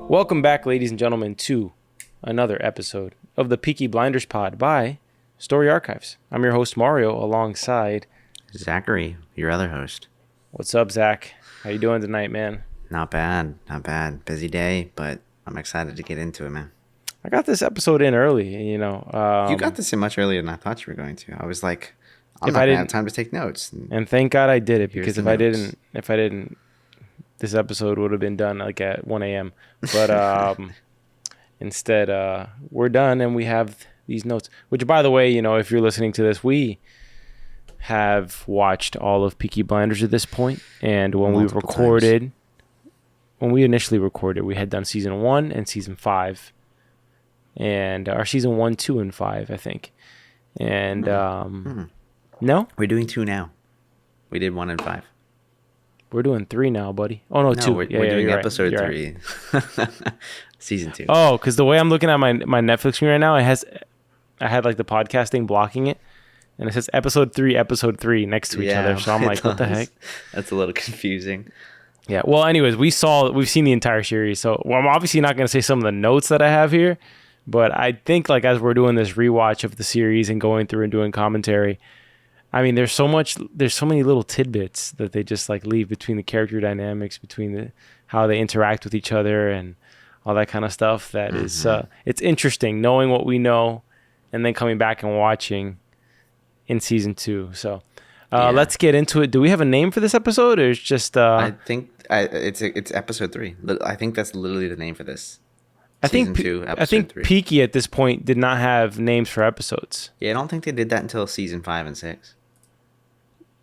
Welcome back, ladies and gentlemen, to another episode of the Peaky Blinders pod by Story Archives. I'm your host, Mario, alongside Zachary, your other host. What's up, Zach? How you doing tonight, man? Not bad. Busy day, but I'm excited to get into it, man. I got this episode in early, you know. You got this in much earlier than I thought you were going to. I was like, I'm not going to have time to take notes. And thank God I did it, because if I didn't, this episode would have been done like at 1 a.m. But instead, we're done and we have these notes. Which, by the way, you know, if you're listening to this, we have watched all of Peaky Blinders at this point. And when we initially recorded, we had done season 1 and season 5. And our season 1, 2, and 5, I think. And no? We're doing 2 now. We did 1 and 5. We're doing 3 now, buddy. Oh, no, 2. We're doing episode 3. Right. Season 2. Oh, because the way I'm looking at my Netflix screen right now, I had like the podcasting blocking it. And it says episode 3 next to each other. So I'm like, what the heck? That's a little confusing. Yeah. Well, anyways, we've seen the entire series. So I'm obviously not going to say some of the notes that I have here. But I think like as we're doing this rewatch of the series and going through and doing commentary, I mean, there's so many little tidbits that they just like leave between the character dynamics, between how they interact with each other and all that kind of stuff. That is, it's interesting knowing what we know and then coming back and watching in season 2. So let's get into it. Do we have a name for this episode, or it's just? I think it's episode 3. I think that's literally the name for this. I think 3. Peaky at this point did not have names for episodes. Yeah, I don't think they did that until season 5 and 6.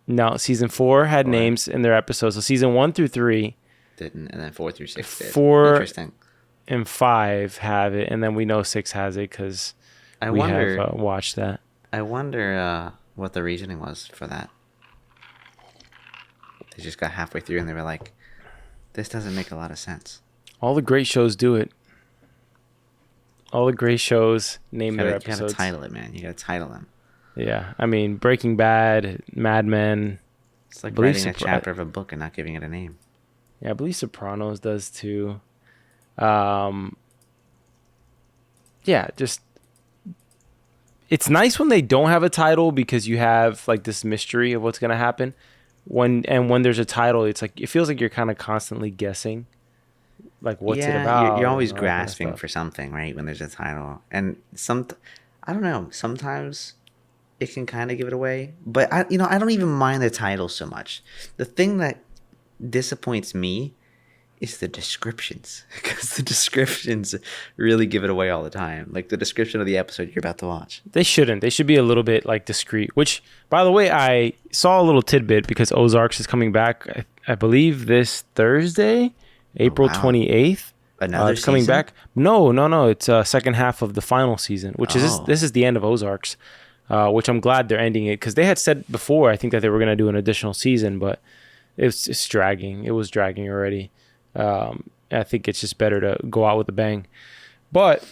No, season 4 had names in their episodes. So season 1 through 3 didn't, and then 4 through 6 did. 4 Interesting. And 5 have it, and then we know 6 has it because have watched that. I wonder what the reasoning was for that. They just got halfway through and they were like, "This doesn't make a lot of sense." All the great shows do it. All the great shows name their episodes. You gotta title it, man. You gotta title them. Yeah, I mean, Breaking Bad, Mad Men. It's like writing a chapter of a book and not giving it a name. Yeah, I believe Sopranos does too. Yeah, just it's nice when they don't have a title because you have like this mystery of what's gonna happen. When there's a title, it's like it feels like you're kind of constantly guessing. Like what's it about? You're always grasping for something, right? When there's a title, and I don't know. Sometimes it can kind of give it away, but I don't even mind the title so much. The thing that disappoints me is the descriptions, because the descriptions really give it away all the time. Like the description of the episode you're about to watch. They shouldn't. They should be a little bit like discreet. Which, by the way, I saw a little tidbit because Ozarks is coming back. I believe this Thursday. April 28th. Another it's coming season? back. No. It's second half of the final season, which is this is the end of Ozarks, which I'm glad they're ending it because they had said before, I think, that they were going to do an additional season, but it's dragging. It was dragging already. I think it's just better to go out with a bang. But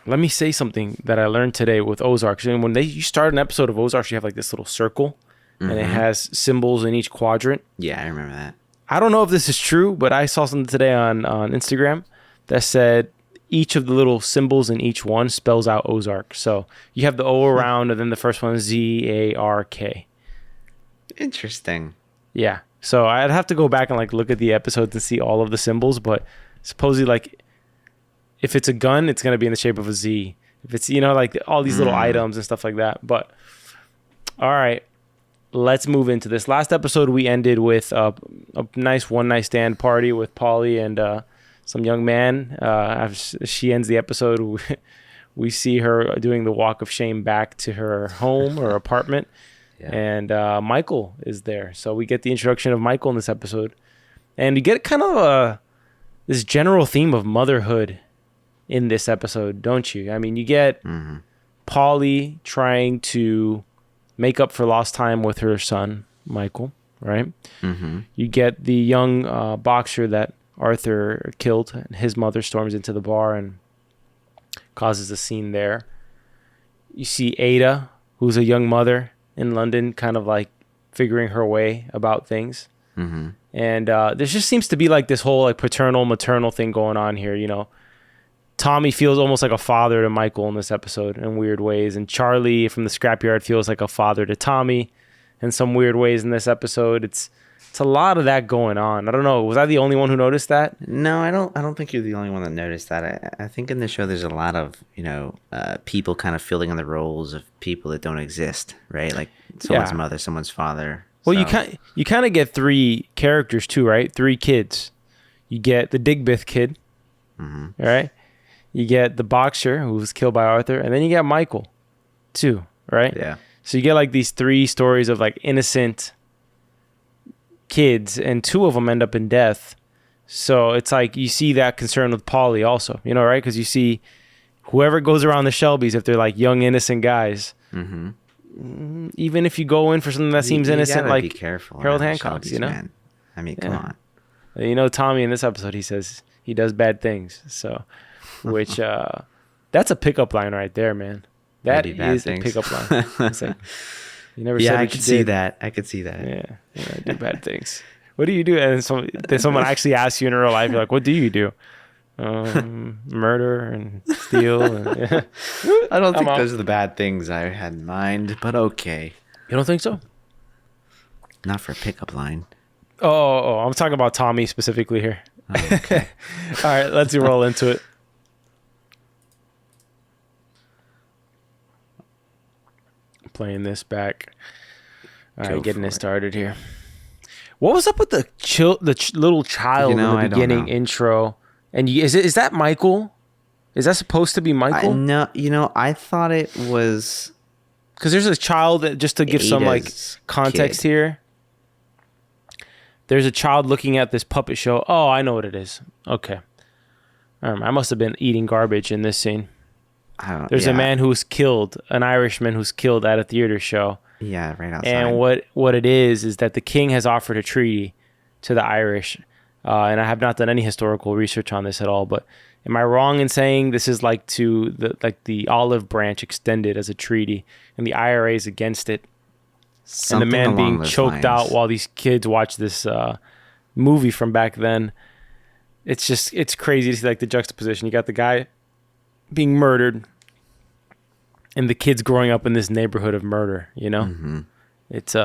let me say something that I learned today with Ozarks. And when you start an episode of Ozarks, you have like this little circle, and it has symbols in each quadrant. Yeah, I remember that. I don't know if this is true, but I saw something today on Instagram that said each of the little symbols in each one spells out Ozark. So you have the O around, and then the first one is Z-A-R-K. Interesting. Yeah. So I'd have to go back and like look at the episodes and see all of the symbols, but supposedly like if it's a gun, it's going to be in the shape of a Z. If it's, like all these little items and stuff like that. But all right. Let's move into this. Last episode, we ended with a nice one-night stand party with Polly and some young man. As she ends the episode, we see her doing the walk of shame back to her home or apartment. Yeah. And Michael is there. So we get the introduction of Michael in this episode. And you get kind of this general theme of motherhood in this episode, don't you? I mean, you get Polly trying to make up for lost time with her son, Michael, right? Mm-hmm. You get the young boxer that Arthur killed, and his mother storms into the bar and causes a scene there. You see Ada, who's a young mother in London, kind of like figuring her way about things. Mm-hmm. And there just seems to be like this whole like paternal maternal thing going on here. You know, Tommy feels almost like a father to Michael in this episode in weird ways, and Charlie from the scrapyard feels like a father to Tommy in some weird ways in this episode. It's a lot of that going on. I don't know. Was I the only one who noticed that? No, I don't think you're the only one that noticed that. I think in the show there's a lot of, people kind of filling in the roles of people that don't exist, right? Like someone's mother, someone's father. Well, you kind of get 3 characters too, right? 3 kids. You get the Digbeth kid, right? You get the boxer who was killed by Arthur, and then you get Michael too, right? Yeah. So you get like these 3 stories of like innocent kids, and 2 of them end up in death. So it's like you see that concern with Paulie also, right? Because you see whoever goes around the Shelbys, if they're like young innocent guys, even if you go in for something that seems innocent, like be careful Harold Hancock's, man. I mean, come on. Tommy in this episode, he says he does bad things. So, which that's a pickup line right there, man. That is a pickup line. It's like, you never said I could see that. I could see that. Yeah, I do bad things. What do you do? And then someone actually asks you in real life, you're like, what do you do? Murder and steal. And, I don't think those are the bad things I had in mind, but okay. You don't think so? Not for a pickup line. Oh, I'm talking about Tommy specifically here. Oh, okay. All right, let's roll into it. Playing this back. All right, getting it started here. What was up with the little child in the beginning intro? And is that Michael? Is that supposed to be Michael? No, I thought it was, because there's a child that, just to give some like context here. There's a child looking at this puppet show. Oh, I know what it is. Okay, I must have been eating garbage in this scene. There's a man who's killed, an Irishman who's killed at a theater show. Yeah, right outside. And what it is that the king has offered a treaty to the Irish. And I have not done any historical research on this at all, but am I wrong in saying this is like the olive branch extended as a treaty, and the IRA is against it, and the man being choked out while these kids watch this movie from back then? It's crazy to see like the juxtaposition. You got the guy being murdered, and the kids growing up in this neighborhood of murder. It's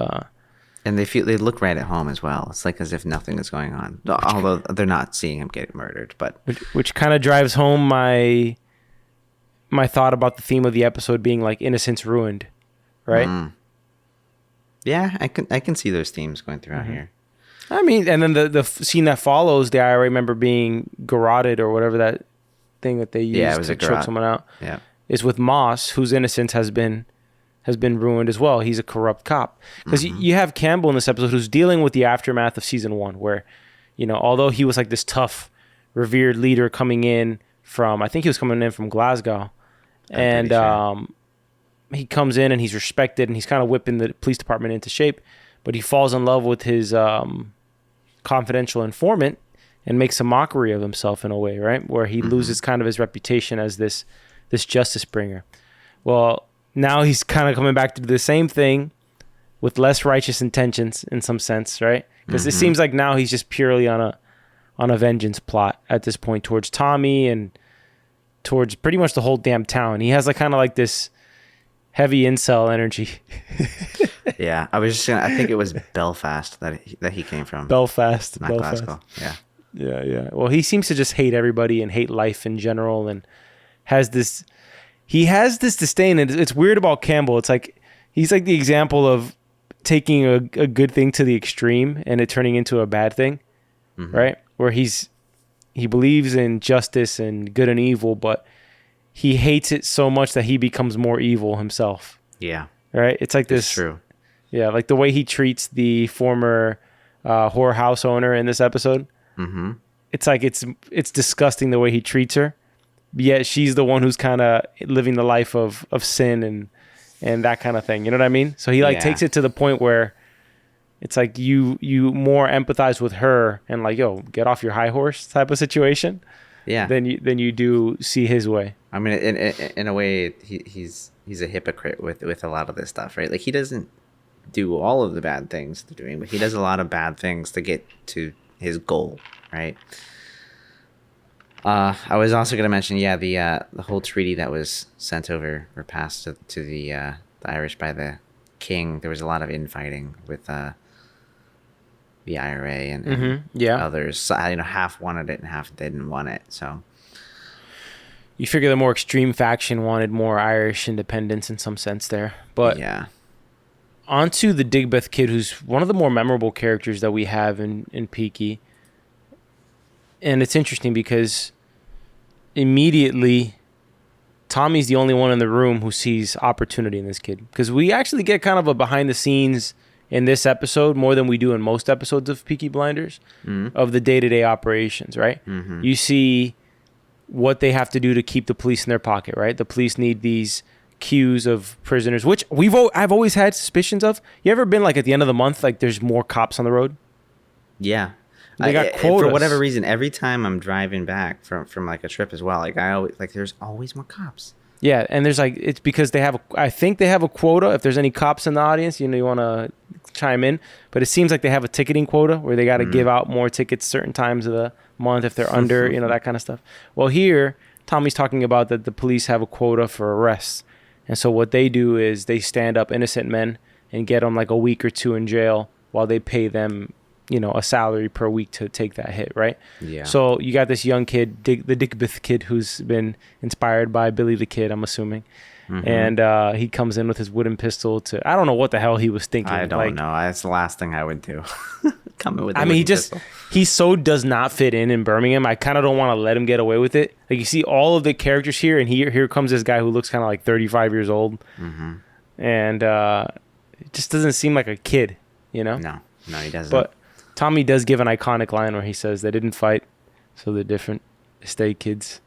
and they look right at home as well. It's like as if nothing is going on, although they're not seeing him get murdered. But which kind of drives home my thought about the theme of the episode being like innocence ruined, right? Yeah, I can see those themes going throughout here. I mean, and then the scene that follows, the IRA member being garroted or whatever that thing that they used to choke someone out, is with Moss, whose innocence has been ruined as well. He's a corrupt cop. Because you have Campbell in this episode who's dealing with the aftermath of season 1, where, although he was like this tough, revered leader coming in from, I think he was coming in from Glasgow, and he comes in and he's respected and he's kind of whipping the police department into shape, but he falls in love with his confidential informant and makes a mockery of himself in a way, right? Where he loses kind of his reputation as this justice bringer. Well, now he's kind of coming back to do the same thing with less righteous intentions in some sense, right? Because it seems like now he's just purely on a vengeance plot at this point towards Tommy and towards pretty much the whole damn town. He has like kind of like this heavy incel energy. Yeah, I think it was Belfast that he came from. Belfast, not Glasgow. Yeah. Yeah. Well, he seems to just hate everybody and hate life in general, and has this disdain. And it's weird about Campbell. It's like he's like the example of taking a good thing to the extreme and it turning into a bad thing, right? Where he believes in justice and good and evil, but he hates it so much that he becomes more evil himself. Yeah. Right? It's like this. It's true. Yeah, like the way he treats the former whorehouse owner in this episode. It's like it's disgusting the way he treats her, yet she's the one who's kind of living the life of sin and that kind of thing. You know what I mean? So he takes it to the point where it's like you more empathize with her and like, yo, get off your high horse type of situation. Yeah. Than you do see his way. I mean, in a way, he's a hypocrite with a lot of this stuff, right? Like he doesn't do all of the bad things they're doing, but he does a lot of bad things to get to his goal, right? I was also going to mention, the whole treaty that was sent over or passed to the Irish by the king. There was a lot of infighting with the IRA and others. So, half wanted it and half didn't want it. So you figure the more extreme faction wanted more Irish independence in some sense there. But yeah. Onto the Digbeth kid, who's one of the more memorable characters that we have in Peaky. And it's interesting because immediately Tommy's the only one in the room who sees opportunity in this kid. Because we actually get kind of a behind the scenes in this episode more than we do in most episodes of Peaky Blinders of the day-to-day operations, right? Mm-hmm. You see what they have to do to keep the police in their pocket, right? The police need these queues of prisoners, which I've always had suspicions of. You ever been like at the end of the month, like there's more cops on the road? Yeah. They got quotas. For whatever reason, every time I'm driving back from like a trip as well, like there's always more cops. Yeah, and there's like, it's because I think they have a quota. If there's any cops in the audience, you want to chime in. But it seems like they have a ticketing quota where they got to give out more tickets certain times of the month if they're under, that kind of stuff. Well, here, Tommy's talking about that the police have a quota for arrests. And so what they do is they stand up innocent men and get them like a week or two in jail while they pay them, a salary per week to take that hit, right? Yeah. So you got this young kid, the Digbeth kid, who's been inspired by Billy the Kid, I'm assuming. Mm-hmm. And he comes in with his wooden pistol I don't know what the hell he was thinking. I don't know. That's the last thing I would do. Coming with he so does not fit in Birmingham. I kind of don't want to let him get away with it. Like you see all of the characters here, and here comes this guy who looks kind of like 35 years old. Mm-hmm. And it just doesn't seem like a kid, No, he doesn't. But Tommy does give an iconic line where he says they didn't fight, so they're different. They stay kids.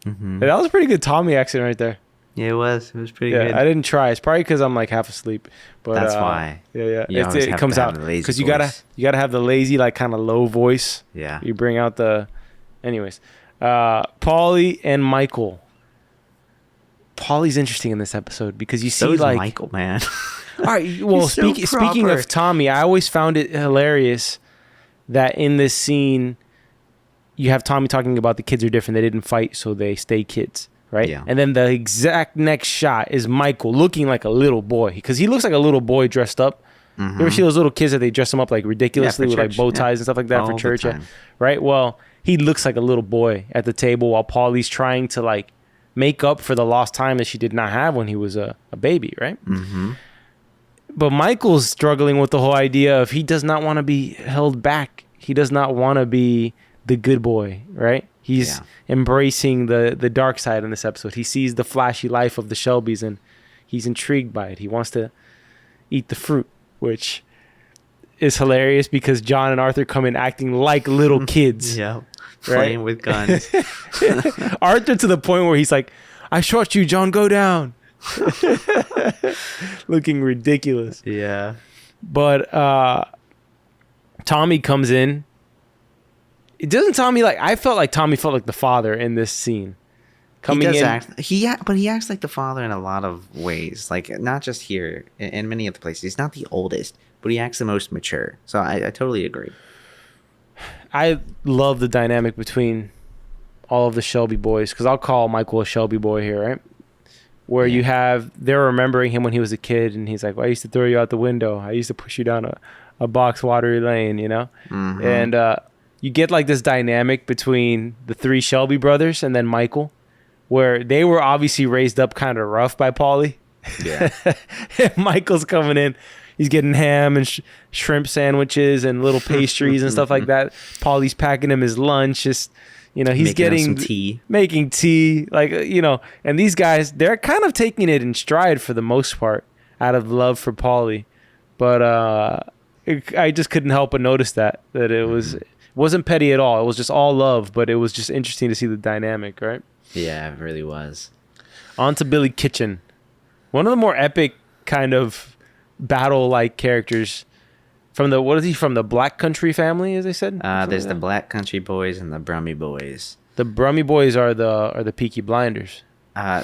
Mm-hmm. That was a pretty good Tommy accent right there. Yeah, it was. It was pretty good. I didn't try. It's probably because I'm like half asleep. But that's why. Yeah. It comes out because you gotta have the lazy, like kind of low voice. Yeah. You bring out the. Anyways, Paulie and Michael. Paulie's interesting in this episode because you see like Michael, man. All right. Well, speaking of Tommy, I always found it hilarious that in this scene, you have Tommy talking about the kids are different. They didn't fight, so they stay kids, right? Yeah. And then the exact next shot is Michael looking like a little boy because he looks like a little boy dressed up. Mm-hmm. You ever see those little kids that they dress them up like ridiculously with like bow ties and stuff like that all for church? Yeah. Right? Well, he looks like a little boy at the table while Paulie's trying to like make up for the lost time that she did not have when he was a baby, right? Mm-hmm. But Michael's struggling with the whole idea of he does not want to be held back. He does not want to be the good boy, right? He's embracing the dark side in this episode. He sees the flashy life of the Shelbys and he's intrigued by it. He wants to eat the fruit, which is hilarious because John and Arthur come in acting like little kids. Yeah, playing with guns. Arthur to the point where he's like, I shot you, John, go down. Looking ridiculous. Yeah. But Tommy comes in. It doesn't Tommy like I felt like Tommy felt like the father in this scene. But he acts like the father in a lot of ways. Like not just here, in many other places. He's not the oldest, but he acts the most mature. So I totally agree. I love the dynamic between all of the Shelby boys because I'll call Michael a Shelby boy here, right? Where they're remembering him when he was a kid and he's like, well, I used to throw you out the window. I used to push you down a box watery lane, Mm-hmm. And you get like this dynamic between the three Shelby brothers and then Michael, where they were obviously raised up kind of rough by Paulie. Yeah. Michael's coming in. He's getting ham and shrimp sandwiches and little pastries and stuff like that. Paulie's packing him his lunch. Just, he's making tea, like, and these guys, they're kind of taking it in stride for the most part out of love for Paulie. But I just couldn't help but notice that it wasn't petty at all. It was just all love, but it was just interesting to see the dynamic, right? Yeah, it really was. On to Billy Kitchen. One of the more epic kind of battle-like characters from the Black Country family, as they said? There's the Black Country boys and the Brummy boys. The Brummy boys are the Peaky Blinders.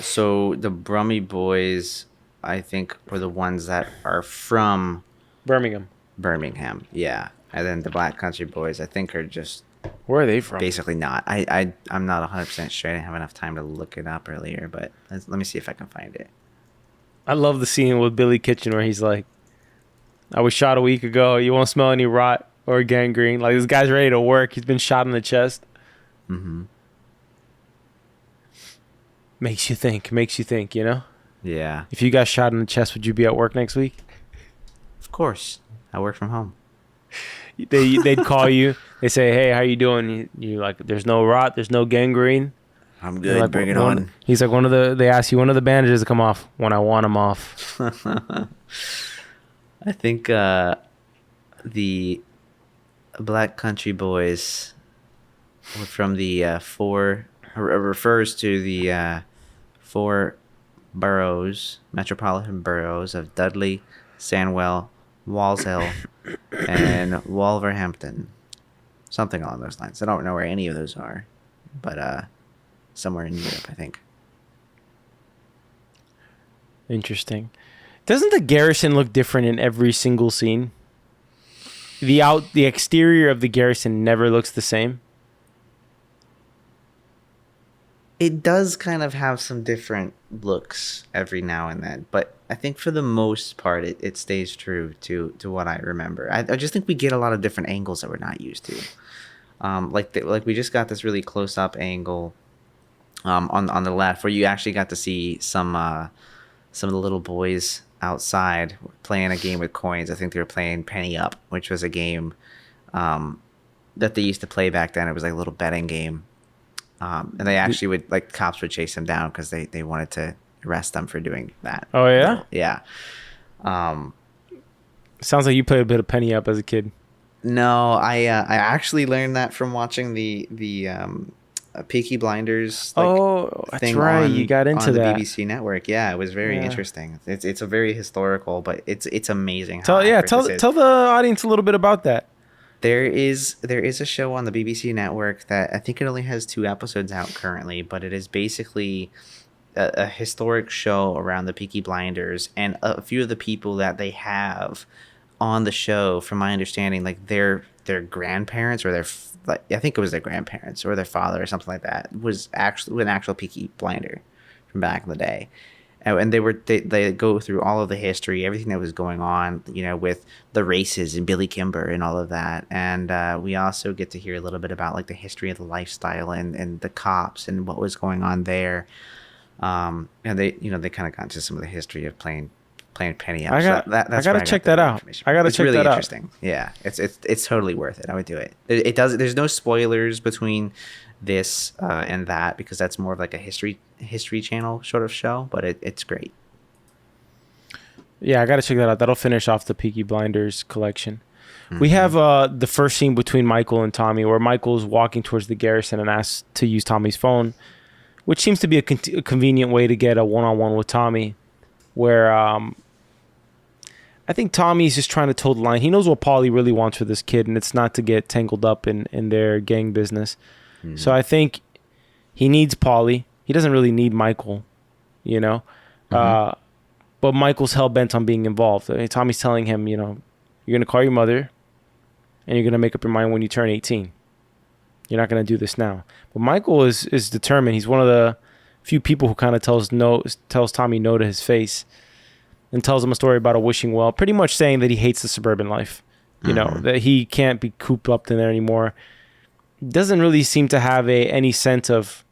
So the Brummy boys I think, were the ones that are from Birmingham. Birmingham. Yeah. And then the Black Country Boys, I think, are just Where are they from? basically not. I'm not 100% sure. I didn't have enough time to look it up earlier, but let me see if I can find it. I love the scene with Billy Kitchen where he's like, I was shot a week ago. You won't smell any rot or gangrene. Like, this guy's ready to work. He's been shot in the chest. Mm-hmm. Makes you think, you know? Yeah. If you got shot in the chest, would you be at work next week? Of course. I work from home. They'd call you. They say, hey, how you doing? You're like, there's no rot. There's no gangrene. I'm good. Like, bring it on. He's like, they ask you when are the bandages to come off? When I want them off. I think the Black Country Boys were from the refers to the 4 boroughs, metropolitan boroughs of Dudley, Sandwell, Walsall, and Wolverhampton. Something along those lines. I don't know where any of those are, but somewhere in Europe, I think. Interesting. Doesn't the garrison look different in every single scene? The exterior of the garrison never looks the same. It does kind of have some different looks every now and then, but I think for the most part, it stays true to what I remember. I just think we get a lot of different angles that we're not used to. Like we just got this really close up angle on the left where you actually got to see some of the little boys outside playing a game with coins. I think they were playing Penny Up, which was a game that they used to play back then. It was like a little betting game. And they actually would, like, cops would chase them down because they wanted to arrest them for doing that. Oh, yeah? Yeah. Sounds like you played a bit of Penny Up as a kid. No, I actually learned that from watching the Peaky Blinders. That's right. You got into on the that. BBC network. Yeah, it was very interesting. It's a very historical, but it's amazing. Tell the audience a little bit about that. There is a show on the BBC network that I think it only has 2 episodes out currently, but it is basically a historic show around the Peaky Blinders, and a few of the people that they have on the show, from my understanding, like their grandparents or I think it was their grandparents or their father or something like that was actually an actual Peaky Blinder from back in the day. And they go through all of the history, everything that was going on, you know, with the races and Billy Kimber and all of that. And we also get to hear a little bit about, like, the history of the lifestyle and the cops and what was going on there. And they kind of got into some of the history of playing Penny Up. I gotta check that out. It's really interesting. Yeah, it's totally worth it. I would do it. It does. There's no spoilers between this and that, because that's more of like a history channel sort of show, but it's great. Yeah, I gotta check that out. That'll finish off the Peaky Blinders collection. Mm-hmm. We have the first scene between Michael and Tommy, where Michael's walking towards the garrison and asks to use Tommy's phone, which seems to be a convenient way to get a one-on-one with Tommy, where I think Tommy's just trying to toe the line. He knows what Paulie really wants for this kid, and it's not to get tangled up in their gang business. Mm-hmm. So I think he needs Paulie. He doesn't really need Michael, you know? Mm-hmm. But Michael's hell-bent on being involved. I mean, Tommy's telling him, you know, you're going to call your mother, and you're going to make up your mind when you turn 18. You're not going to do this now. But Michael is determined. He's one of the few people who kind of tells Tommy no to his face, and tells him a story about a wishing well, pretty much saying that he hates the suburban life, you know, that he can't be cooped up in there anymore. Doesn't really seem to have any sense of,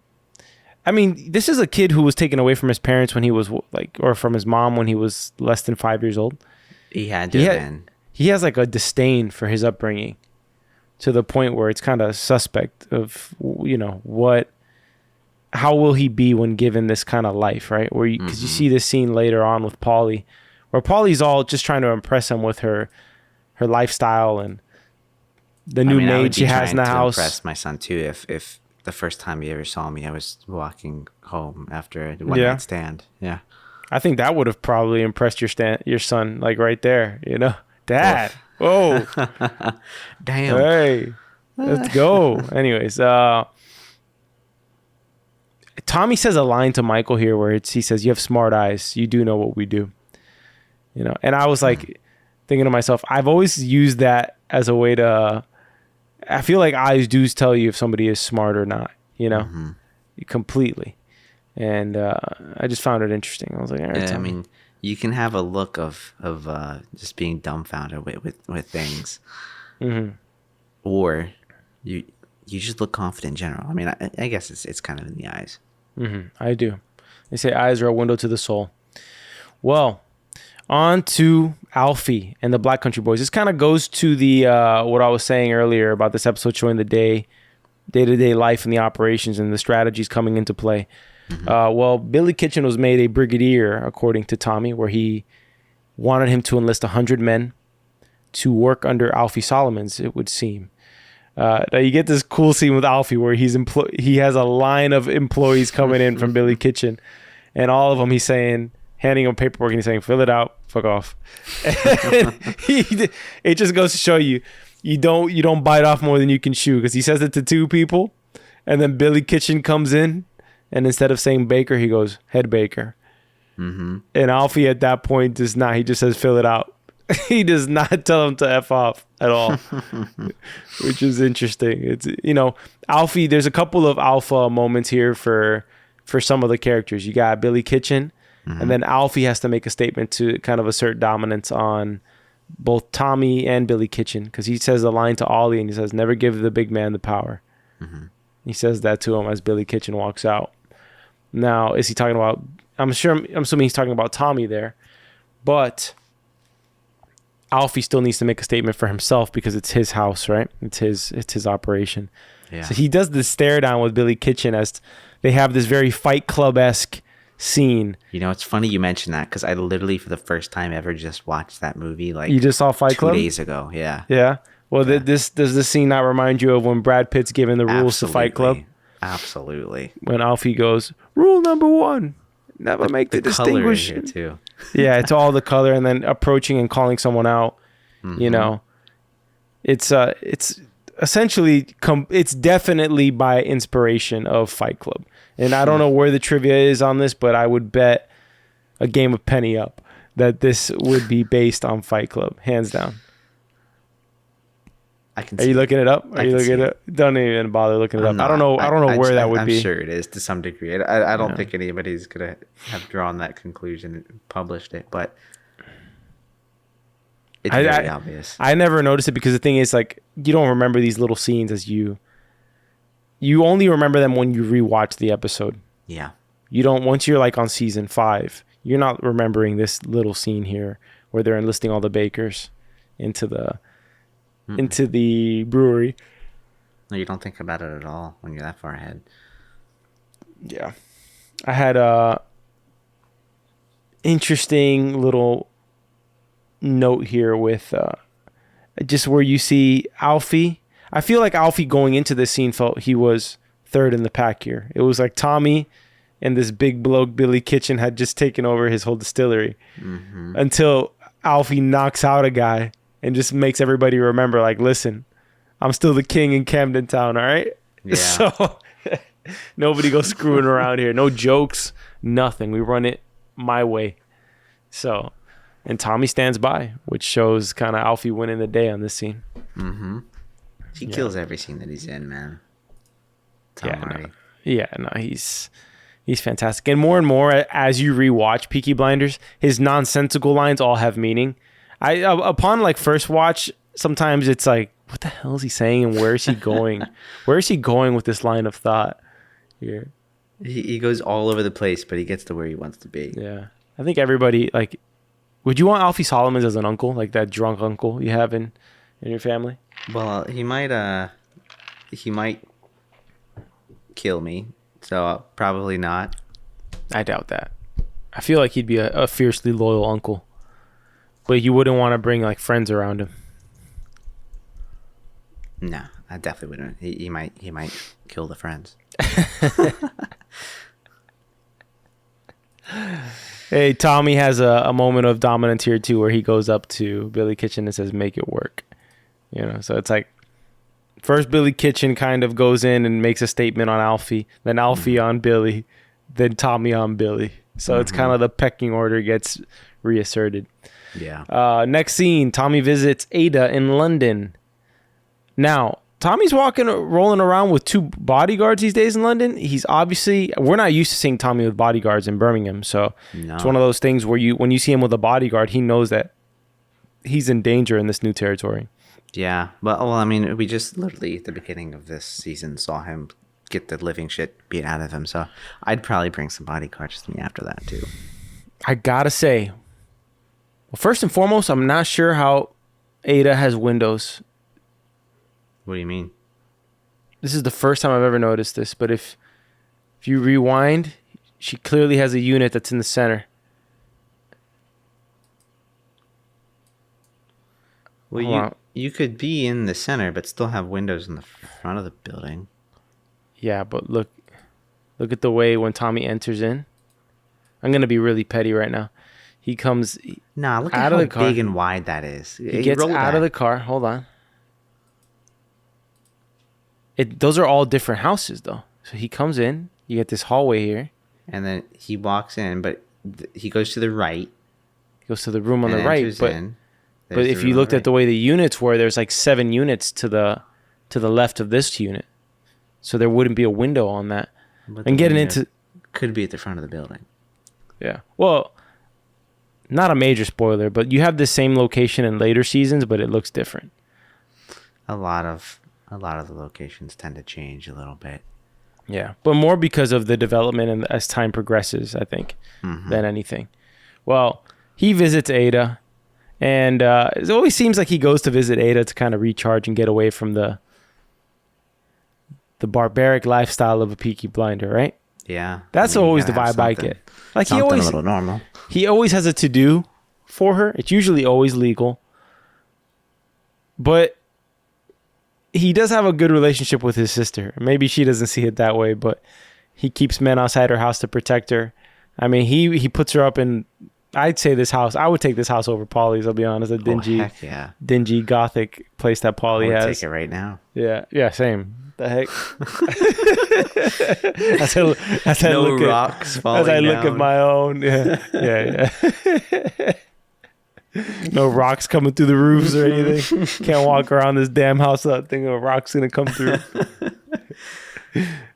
I mean, this is a kid who was taken away from his parents when he was or from his mom when he was less than 5 years old. He has like a disdain for his upbringing, to the point where it's kind of suspect of, you know, how will he be when given this kind of life, right? Where because you see this scene later on with Paulie, where Paulie's all just trying to impress him with her lifestyle and the new maid she has in the house. I would impress my son too if the first time he ever saw me, I was walking home after a one-night stand. Yeah, I think that would have probably impressed your son, like right there, you know, Dad. Whoa, damn. Hey, let's go. Anyways, Tommy says a line to Michael here where he says, "You have smart eyes. You do know what we do." you know. And I was like thinking to myself, I've always used that as a way to, I feel like eyes do tell you if somebody is smart or not, you know, completely. And I just found it interesting. I was like, all right, I mean, you can have a look of just being dumbfounded with things, or you just look confident in general. I mean, I guess it's kind of in the eyes. I do. They say eyes are a window to the soul. Well, on to Alfie and the Black Country Boys. This kind of goes to the what I was saying earlier about this episode showing the day-to-day life and the operations and the strategies coming into play. Well, Billy Kitchen was made a brigadier, according to Tommy, where he wanted him to enlist 100 men to work under Alfie Solomons, it would seem. Now you get this cool scene with Alfie where he has a line of employees coming in from Billy Kitchen, and all of them handing him paperwork, and he's saying, fill it out, fuck off. It just goes to show you don't bite off more than you can chew, because he says it to 2 people, and then Billy Kitchen comes in, and instead of saying baker, he goes head baker. And Alfie at that point does not. He just says fill it out. He does not tell him to F off at all, which is interesting. It's, you know, Alfie, there's a couple of alpha moments here for some of the characters. You got Billy Kitchen, and then Alfie has to make a statement to kind of assert dominance on both Tommy and Billy Kitchen, because he says the line to Ollie, and he says, never give the big man the power. He says that to him as Billy Kitchen walks out. Now, is he talking about, I'm assuming he's talking about Tommy there, but Alfie still needs to make a statement for himself because it's his house, right? It's his operation. Yeah. So he does this stare down with Billy Kitchen as they have this very Fight Club-esque scene. You know, it's funny you mentioned that, because I literally, for the first time ever, just watched that movie like you just saw Fight Club 2 days ago. Yeah. Yeah. Well, does this scene not remind you of when Brad Pitt's giving the rules to Fight Club? Absolutely. When Alfie goes, rule number 1, never make the distinguish. Color here too. Yeah, it's all the color, and then approaching and calling someone out. You know, it's essentially it's definitely by inspiration of Fight Club. And I don't know where the trivia is on this, but I would bet a game of penny up that this would be based on Fight Club, hands down. Are you looking it up? Don't even bother looking it up. I don't know where that would be. I'm sure it is to some degree. I don't think anybody's gonna have drawn that conclusion and published it, but it's very obvious. I never noticed it because the thing is, like, you don't remember these little scenes as you only remember them when you rewatch the episode. Yeah. You don't, once you're like on season 5, you're not remembering this little scene here where they're enlisting all the bakers into the brewery. No, you don't think about it at all when you're that far ahead. Yeah. I had a interesting little note here with just where you see Alfie. I feel like Alfie going into this scene felt he was third in the pack here. It was like Tommy and this big bloke Billy Kitchen had just taken over his whole distillery until Alfie knocks out a guy and just makes everybody remember, like, listen, I'm still the king in Camden Town, all right? Yeah. So nobody goes screwing around here. No jokes, nothing. We run it my way. So, and Tommy stands by, which shows kind of Alfie winning the day on this scene. He kills every scene that he's in, man. Tom Hardy. He's fantastic. And more as you rewatch Peaky Blinders, his nonsensical lines all have meaning. Upon like first watch, sometimes it's like, what the hell is he saying and where is he going? Where is he going with this line of thought here? He goes all over the place, but he gets to where he wants to be. Yeah. I think everybody, like, would you want Alfie Solomons as an uncle, like that drunk uncle you have in your family? Well, he might kill me, so probably not. I doubt that. I feel like he'd be a fiercely loyal uncle. But you wouldn't want to bring like friends around him. No, I definitely wouldn't. He might kill the friends. Hey, Tommy has a moment of dominance here too, where he goes up to Billy Kitchen and says, "Make it work." You know, so it's like first Billy Kitchen kind of goes in and makes a statement on Alfie, then Alfie on Billy, then Tommy on Billy. So it's kind of the pecking order gets reasserted. Yeah. Next scene, Tommy visits Ada in London. Now, Tommy's rolling around with 2 bodyguards these days in London. He's obviously, we're not used to seeing Tommy with bodyguards in Birmingham. So it's one of those things where when you see him with a bodyguard, he knows that he's in danger in this new territory. Yeah. Well, I mean, we just literally at the beginning of this season saw him get the living shit beat out of him. So I'd probably bring some bodyguards with me after that too. I gotta say, well, first and foremost, I'm not sure how Ada has windows. What do you mean? This is the first time I've ever noticed this, but if you rewind, she clearly has a unit that's in the center. Well, you could be in the center, but still have windows in the front of the building. Yeah, but look at the way when Tommy enters in. I'm gonna be really petty right now. He comes look at how big and wide that is. He gets out of the car. Hold on. Those are all different houses, though. So he comes in. You get this hallway here. And then he walks in, but he goes to the right. He goes to the room on the right. But if you looked at at the way the units were, there's like 7 units to the left of this unit. So there wouldn't be a window on that. And getting into... Could be at the front of the building. Yeah. Well, not a major spoiler, but you have the same location in later seasons, but it looks different. A lot of the locations tend to change a little bit. Yeah, but more because of the development and as time progresses, I think, than anything. Well, he visits Ada, and it always seems like he goes to visit Ada to kind of recharge and get away from the barbaric lifestyle of a Peaky Blinder, right? Yeah, that's always the vibe I get. Like he always a little normal. He always has a to-do for her. It's usually always legal, but he does have a good relationship with his sister. Maybe she doesn't see it that way, but he keeps men outside her house to protect her. I mean, he puts her up in, I'd say this house. I would take this house over Polly's, I'll be honest. A dingy gothic place that Polly has. I would take it right now. Yeah, same. The heck? as I look at my own. Yeah. No rocks coming through the roofs or anything. Can't walk around this damn house without thinking a rock's gonna come through.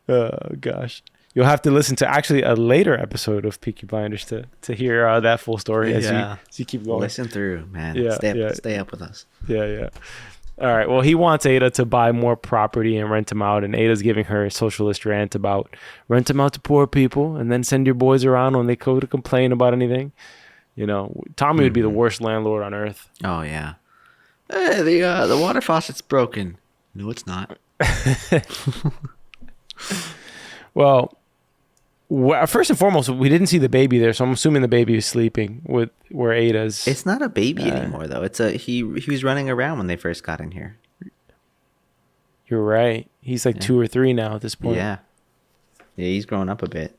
Oh gosh, you'll have to listen to actually a later episode of Peaky Blinders to hear that full story as you keep going. Listen through, man. Stay up with us. Yeah. All right. Well, he wants Ada to buy more property and rent them out, and Ada's giving her a socialist rant about rent them out to poor people and then send your boys around when they go to complain about anything. You know, Tommy would be the worst landlord on earth. Oh, yeah. Hey, the water faucet's broken. No, it's not. Well, first and foremost, we didn't see the baby there, so I'm assuming the baby is sleeping with where Ada's. It's not a baby anymore, though. It's he was running around when they first got in here. You're right. He's like 2 or 3 now at this point. Yeah, he's grown up a bit.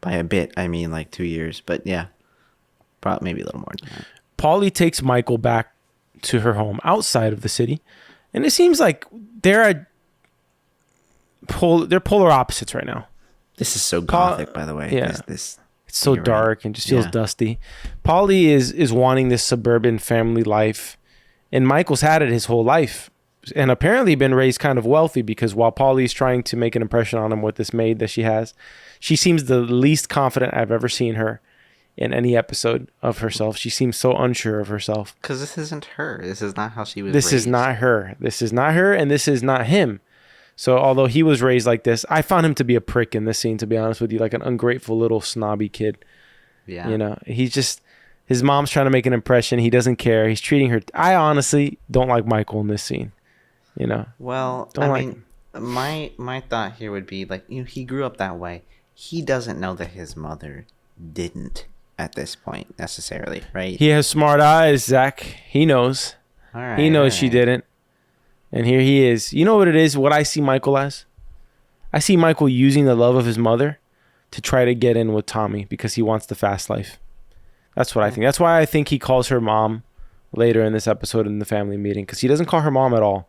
By a bit, I mean like 2 years, but yeah, probably maybe a little more than that. Polly takes Michael back to her home outside of the city, and it seems like they're polar opposites right now. This is so gothic, by the way. Yeah, it's so dark and just feels dusty. Polly is wanting this suburban family life, and Michael's had it his whole life, and apparently been raised kind of wealthy because while Polly's trying to make an impression on him with this maid that she has, she seems the least confident I've ever seen her in any episode of herself. She seems so unsure of herself. Because this isn't her. This is not how she was raised. This is not her. This is not her, and this is not him. So although he was raised like this, I found him to be a prick in this scene, to be honest with you, like an ungrateful little snobby kid. Yeah. You know, he's just, his mom's trying to make an impression. He doesn't care. He's treating her. I honestly don't like Michael in this scene. You know? Well, my thought here would be like, he grew up that way. He doesn't know that his mother didn't at this point necessarily, right? He has smart eyes, Zach. He knows. All right. He knows she didn't. And here he is. You know what it is? What I see Michael as? I see Michael using the love of his mother to try to get in with Tommy because he wants the fast life. That's what I think. That's why I think he calls her mom later in this episode in the family meeting, because he doesn't call her mom at all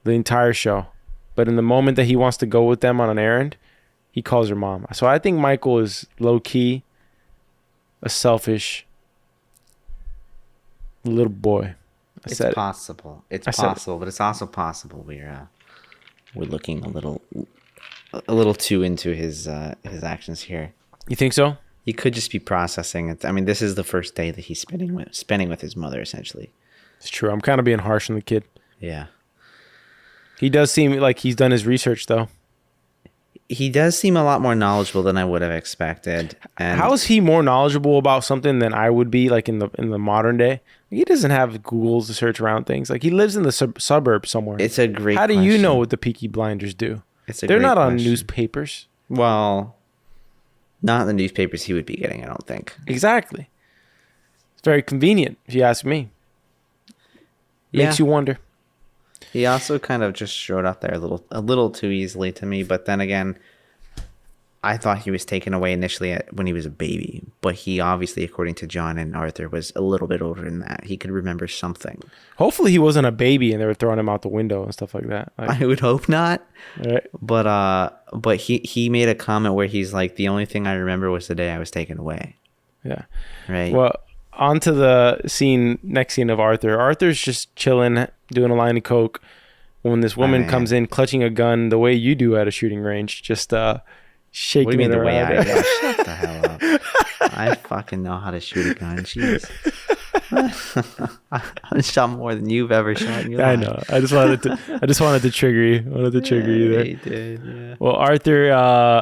the entire show. But in the moment that he wants to go with them on an errand, he calls her mom. So I think Michael is low-key a selfish little boy. It's possible. It's possible, but it's also possible we're looking a little too into his actions here. You think so? He could just be processing it. I mean, this is the first day that he's spending with his mother, essentially. It's true. I'm kind of being harsh on the kid. Yeah. He does seem like he's done his research, though. He does seem a lot more knowledgeable than I would have expected. And how is he more knowledgeable about something than I would be, like in the modern day? He doesn't have Googles to search around things. Like he lives in the suburbs somewhere. It's a great How do question. you know what the Peaky Blinders do? They're not on newspapers. Well, not the newspapers he would be getting, I don't think. Exactly. It's very convenient, if you ask me. Makes you wonder. He also kind of just showed up there a little too easily to me, but then again, I thought he was taken away initially when he was a baby, but he obviously, according to John and Arthur, was a little bit older than that. He could remember something. Hopefully he wasn't a baby and they were throwing him out the window and stuff like that. Like, I would hope not. Right. But he made a comment where he's like, the only thing I remember was the day I was taken away. Yeah. Right. Well, on to the next scene of Arthur. Arthur's just chilling, doing a line of coke when this woman comes in clutching a gun the way you do at a shooting range, just shaking what do you mean it the way around. shut the hell up. I fucking know how to shoot a gun. Jeez. I shot more than you've ever shot in your life. I know. I just wanted to trigger you. I wanted to trigger you there. You did, yeah. Well, Arthur,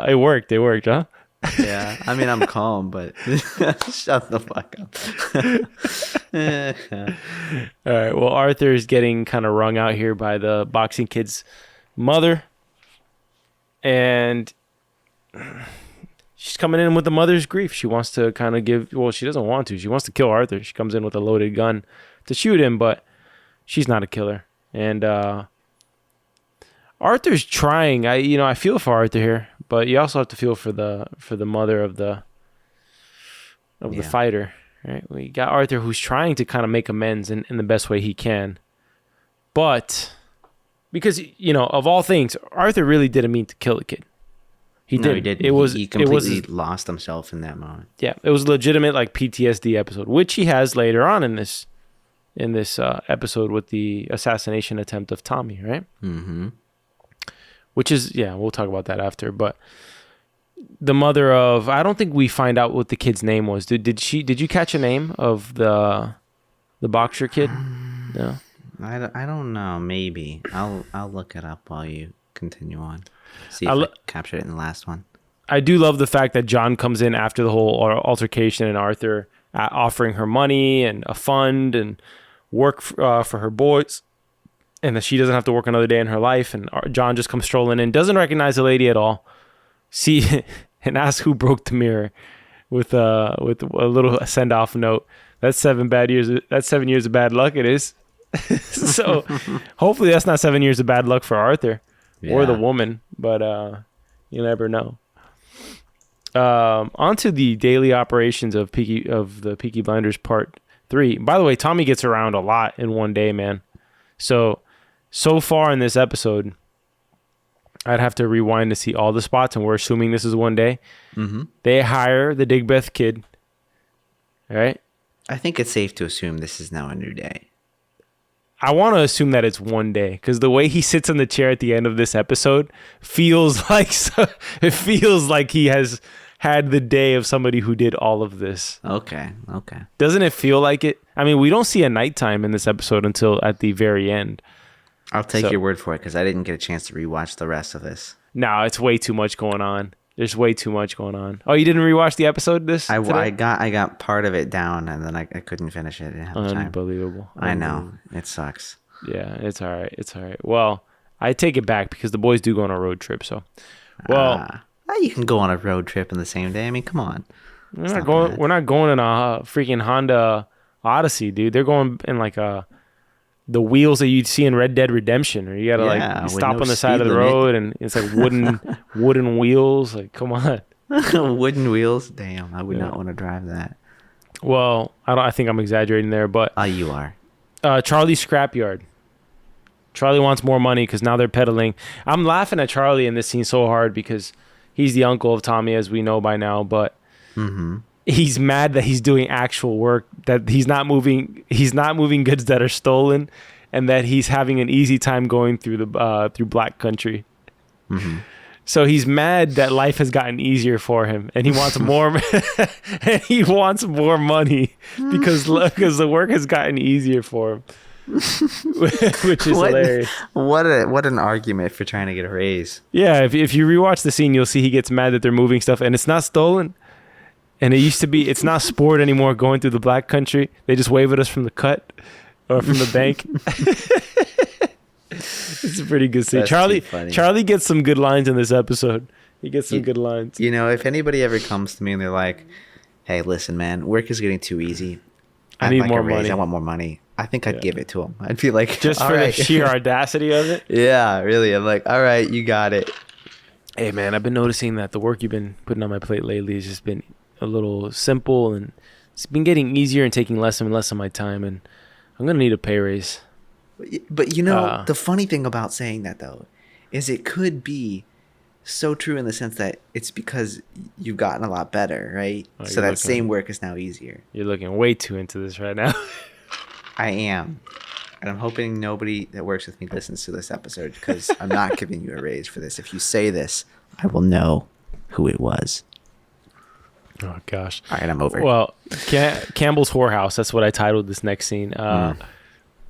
it worked, huh? Yeah, I mean, I'm calm, but shut the fuck up. All right. Well, Arthur is getting kind of wrung out here by the boxing kid's mother, and she's coming in with the mother's grief. She wants to kind of she doesn't want to. She wants to kill Arthur. She comes in with a loaded gun to shoot him, but she's not a killer. And Arthur's trying. I feel for Arthur here, but you also have to feel for the mother of the fighter. Right? We got Arthur who's trying to kind of make amends in the best way he can, but because of all things, Arthur really didn't mean to kill the kid. He didn't. He completely lost himself in that moment. Yeah, it was legitimate like PTSD episode, which he has later on in this episode with the assassination attempt of Tommy, right? Mm-hmm. Which is, we'll talk about that after. But the mother of, I don't think we find out what the kid's name was. Did you catch a name of the boxer kid? No. I don't know. Maybe I'll look it up while you continue on. See if I captured it in the last one. I do love the fact that John comes in after the whole altercation and Arthur offering her money and a fund and work for her boys, and that she doesn't have to work another day in her life. And John just comes strolling in, doesn't recognize the lady at all, and asks who broke the mirror with a little send off note. That's 7 years of bad luck. It is. So hopefully that's not 7 years of bad luck for Arthur. Yeah. Or the woman, but you never know. On to the daily operations of the Peaky Blinders Part 3. By the way, Tommy gets around a lot in one day, man. So far in this episode, I'd have to rewind to see all the spots, and we're assuming this is one day. Mm-hmm. They hire the Digbeth kid, right? I think it's safe to assume this is now a new day. I want to assume that it's one day because the way he sits in the chair at the end of this episode feels like he has had the day of somebody who did all of this. Okay. Doesn't it feel like it? I mean, we don't see a nighttime in this episode until at the very end. I'll take your word for it because I didn't get a chance to rewatch the rest of this. No, it's way too much going on. There's way too much going on. Oh, you didn't rewatch the episode I got part of it down and then I couldn't finish it. I didn't have time. Unbelievable. I know. It sucks. Yeah, it's all right. Well, I take it back because the boys do go on a road trip. So, you can go on a road trip in the same day. I mean, come on. We're not going in a freaking Honda Odyssey, dude. They're going in like the wheels that you'd see in Red Dead Redemption, or you gotta stop on the side of the road and it's like wooden wheels. Like, come on. Wooden wheels? Damn, I would not want to drive that. Well, I think I'm exaggerating there, but you are. Charlie's scrapyard. Charlie wants more money because now they're peddling. I'm laughing at Charlie in this scene so hard because he's the uncle of Tommy, as we know by now. But he's mad that he's doing actual work, that he's not moving goods that are stolen, and that he's having an easy time going through the through Black Country. Mm-hmm. So he's mad that life has gotten easier for him, and he wants more. And he wants more money because the work has gotten easier for him, which is hilarious. What an argument for trying to get a raise. Yeah, if you rewatch the scene, you'll see he gets mad that they're moving stuff, and it's not stolen. And it used to be, it's not sport anymore going through the Black Country. They just wave at us from the cut or from the bank. It's a pretty good scene. Charlie gets some good lines in this episode. He gets some good lines. You know, if anybody ever comes to me and they're like, hey, listen, man, work is getting too easy. I need more money. I want more money. I think I'd give it to him. I'd be like, just for the sheer audacity of it? Yeah, really. I'm like, all right, you got it. Hey, man, I've been noticing that the work you've been putting on my plate lately has just been a little simple, and it's been getting easier and taking less and less of my time, and I'm going to need a pay raise. But you know, the funny thing about saying that, though, is it could be so true in the sense that it's because you've gotten a lot better, right? So that same work is now easier. You're looking way too into this right now. I am. And I'm hoping nobody that works with me listens to this episode, because I'm not giving you a raise for this. If you say this, I will know who it was. Oh, gosh. All right, I'm over. Well, Campbell's whorehouse, that's what I titled this next scene.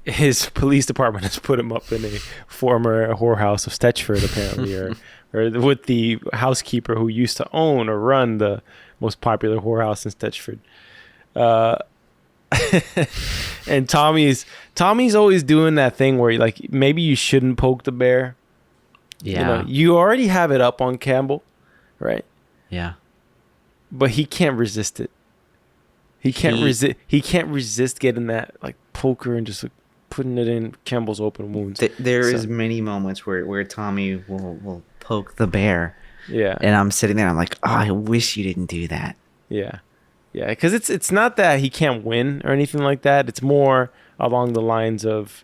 His police department has put him up in a former whorehouse of Stetchford, apparently, or with the housekeeper who used to own or run the most popular whorehouse in Stetchford. And Tommy's always doing that thing where, like, maybe you shouldn't poke the bear. Yeah. You know, you already have it up on Campbell, right? Yeah. But he can't resist it. He can't resist getting that, like, poker and just, like, putting it in Campbell's open wounds. There is many moments where Tommy will poke the bear. Yeah. And I'm sitting there, I'm like, oh, I wish you didn't do that. Yeah. Yeah, because it's not that he can't win or anything like that. It's more along the lines of,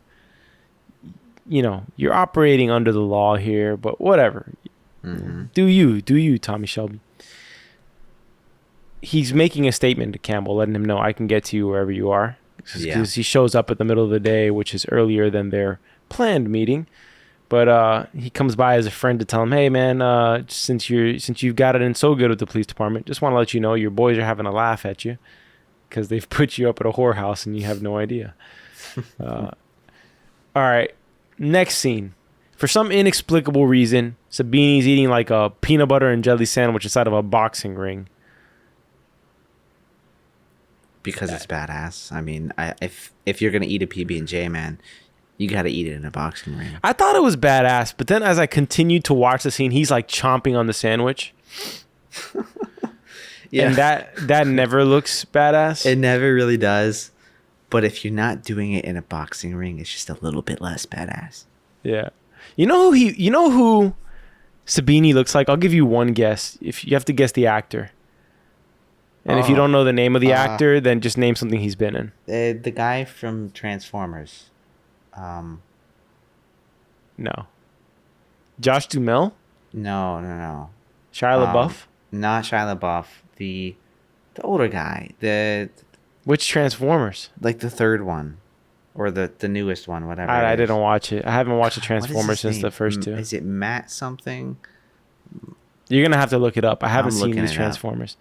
you know, you're operating under the law here, but whatever. Mm-hmm. Do you, Tommy Shelby. He's making a statement to Campbell, letting him know, I can get to you wherever you are. Because he shows up at the middle of the day, which is earlier than their planned meeting. But he comes by as a friend to tell him, hey, man, since you've got it in so good with the police department, just want to let you know your boys are having a laugh at you because they've put you up at a whorehouse and you have no idea. All right, next scene. For some inexplicable reason, Sabini's eating like a peanut butter and jelly sandwich inside of a boxing ring. Because it's badass. I mean, if you're gonna eat a PB&J, man, you gotta eat it in a boxing ring. I thought it was badass, but then as I continued to watch the scene, he's like chomping on the sandwich. Yeah, and that never looks badass. It never really does. But if you're not doing it in a boxing ring, it's just a little bit less badass. Yeah. You know who Sabini looks like? I'll give you one guess. If you have to guess the actor. And if you don't know the name of the actor, then just name something he's been in. The guy from Transformers. No. Josh Duhamel? No. Shia LaBeouf? Not Shia LaBeouf. The older guy. Which Transformers? Like the third one. Or the newest one, whatever. I didn't watch it. I haven't watched a Transformers since the first two. Is it Matt something? You're going to have to look it up. I haven't seen these Transformers.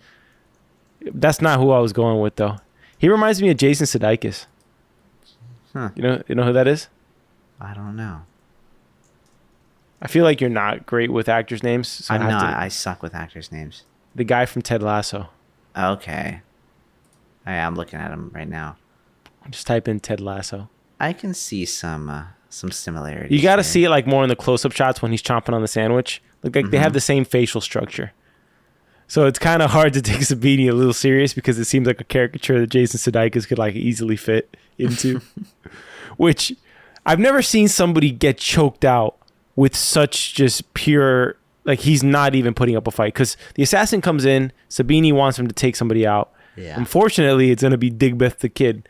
That's not who I was going with, though. He reminds me of Jason Sudeikis. Huh. You know who that is? I don't know. I feel like you're not great with actors' names. So I'm not. I suck with actors' names. The guy from Ted Lasso. Okay. I'm looking at him right now. Just type in Ted Lasso. I can see some similarities. You got to see it like more in the close-up shots when he's chomping on the sandwich. Like they have the same facial structure. So it's kind of hard to take Sabini a little serious because it seems like a caricature that Jason Sudeikis could like easily fit into. Which I've never seen somebody get choked out with such just pure, like he's not even putting up a fight. Because the assassin comes in, Sabini wants him to take somebody out. Yeah. Unfortunately, it's going to be Digbeth the Kid.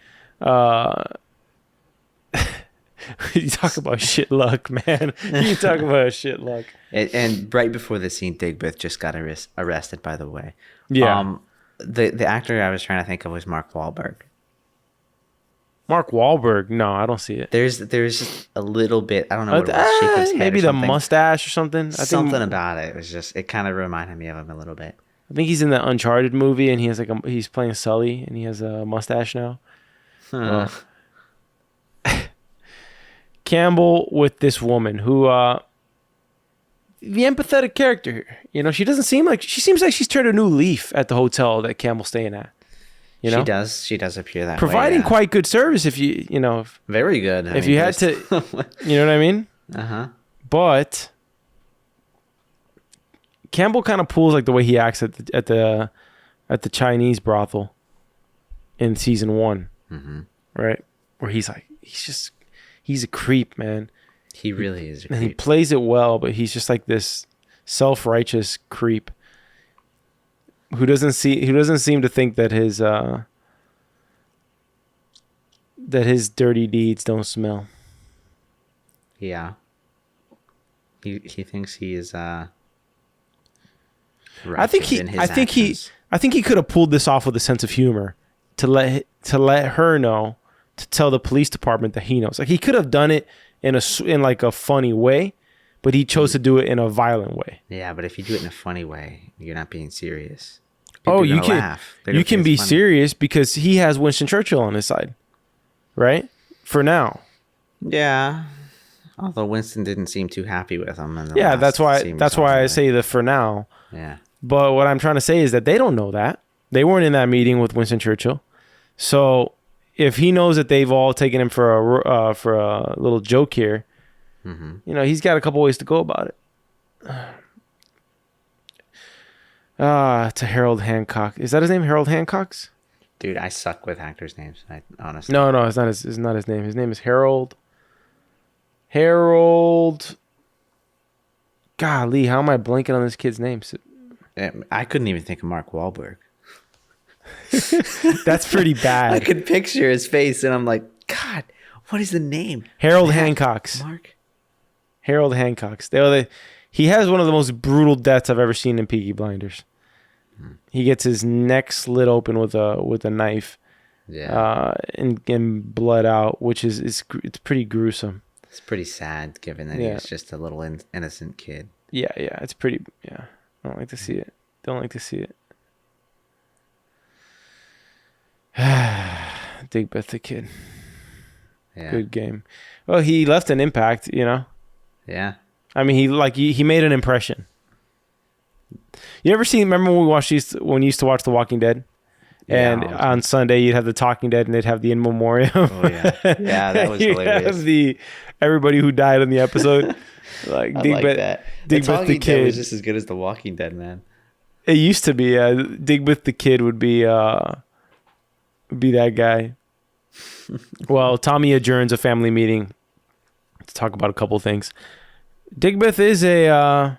You talk about shit luck, man. You talk about shit luck. And right before the scene, Digbeth just got arrested, by the way. Yeah. The actor I was trying to think of was Mark Wahlberg. Mark Wahlberg. No, I don't see it. There's just a little bit. I don't know what it was. Shape of his head maybe or the something. mustache or something. Something about it was just. It kind of reminded me of him a little bit. I think he's in the Uncharted movie, and he has he's playing Sully, and he has a mustache now. Campbell with this woman who, the empathetic character here. You know, she seems like she's turned a new leaf at the hotel that Campbell's staying at. You know, She does appear that providing way, yeah. quite good service. If Very good. If you had to, you know what I mean? But Campbell kind of pulls like the way he acts at the Chinese brothel in season 1, right? Where he's a creep, man. He really is a creep. And he plays it well, but he's just like this self-righteous creep who doesn't seem to think that his dirty deeds don't smell. Yeah. He thinks he is I think he could have pulled this off with a sense of humor to let her know, to tell the police department that he knows. Like he could have done it in like a funny way, but he chose to do it in a violent way. Yeah, but if you do it in a funny way, you're not being serious. You can be serious because he has Winston Churchill on his side, right? For now. Yeah. Although Winston didn't seem too happy with him. That's why I say the for now. Yeah. But what I'm trying to say is that they don't know that. They weren't in that meeting with Winston Churchill. So if he knows that they've all taken him for a little joke here, you know, he's got a couple ways to go about it. To Harold Hancock. Is that his name? Harold Hancock's? Dude, I suck with actors' names. Honestly. No, it's not his name. His name is Harold. Harold. Golly, how am I blanking on this kid's name? I couldn't even think of Mark Wahlberg. That's pretty bad. I could picture his face, and I'm like, God, what is the name? Harold Hancock's. Mark. Harold Hancock's. He has one of the most brutal deaths I've ever seen in Peaky Blinders. He gets his neck slit open with a knife, and blood out, which is pretty gruesome. It's pretty sad, given that he's just a little innocent kid. Yeah, it's pretty. Yeah, I don't like to see it. Digbeth the kid. Yeah. Good game. Well, he left an impact, you know. Yeah. I mean, he made an impression. You ever remember when you used to watch The Walking Dead? And on Sunday you'd have the Talking Dead and they'd have the In Memoriam. Oh yeah. Yeah, that was hilarious. Have everybody who died in the episode. Like Digbeth the kid was just as good as The Walking Dead, man. It used to be. Digbeth the kid would be that guy. Well, Tommy adjourns a family meeting to talk about a couple things. Digbeth is a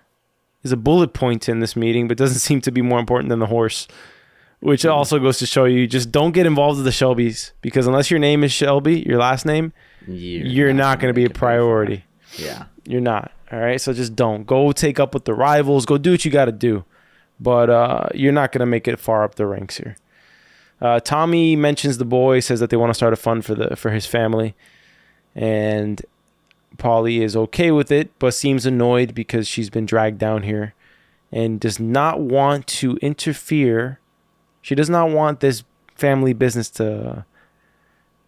bullet point in this meeting, but doesn't seem to be more important than the horse, which also goes to show you just don't get involved with the Shelbys, because unless your name is Shelby, your last name, you're not going to be a priority. Yeah. You're not. All right. So just don't go take up with the rivals. Go do what you got to do. But you're not going to make it far up the ranks here. Tommy mentions the boy, says that they want to start a fund for his family. And Polly is okay with it, but seems annoyed because she's been dragged down here and does not want to interfere. She does not want this family business to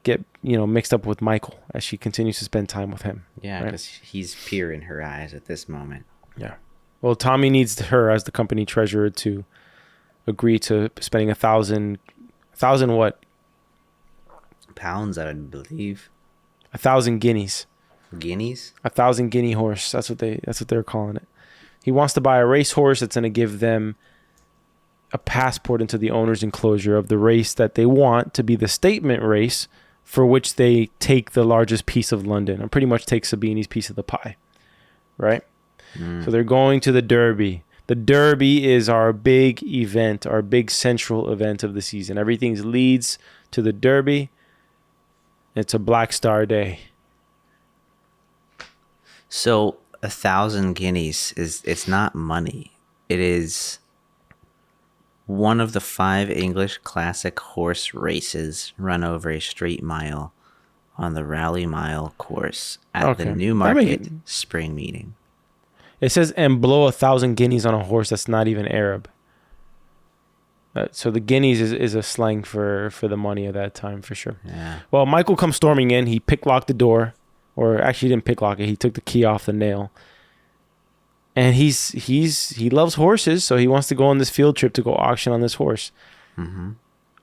get, mixed up with Michael as she continues to spend time with him. Yeah, because he's pure in her eyes at this moment. Yeah. Well, Tommy needs her as the company treasurer to agree to spending 1,000 what? Pounds, I would believe. 1,000 guineas. Guineas? 1,000 guinea horse. That's what they're calling it. He wants to buy a racehorse that's going to give them a passport into the owner's enclosure of the race that they want to be the statement race for which they take the largest piece of London and pretty much take Sabini's piece of the pie. Right? So they're going to the Derby. The Derby is our big event, our big central event of the season. Everything leads to the Derby. It's a Black Star Day. So 1,000 guineas it's not money. It is one of the 5 English classic horse races run over a straight mile on the Rally Mile course at the Newmarket Spring Meeting. It says, and blow 1,000 guineas on a horse that's not even Arab. So the guineas is a slang for the money of that time, for sure. Yeah. Well, Michael comes storming in. He picklocked the door. Or actually, he didn't picklock it. He took the key off the nail. And he loves horses, so he wants to go on this field trip to go auction on this horse. Mm-hmm.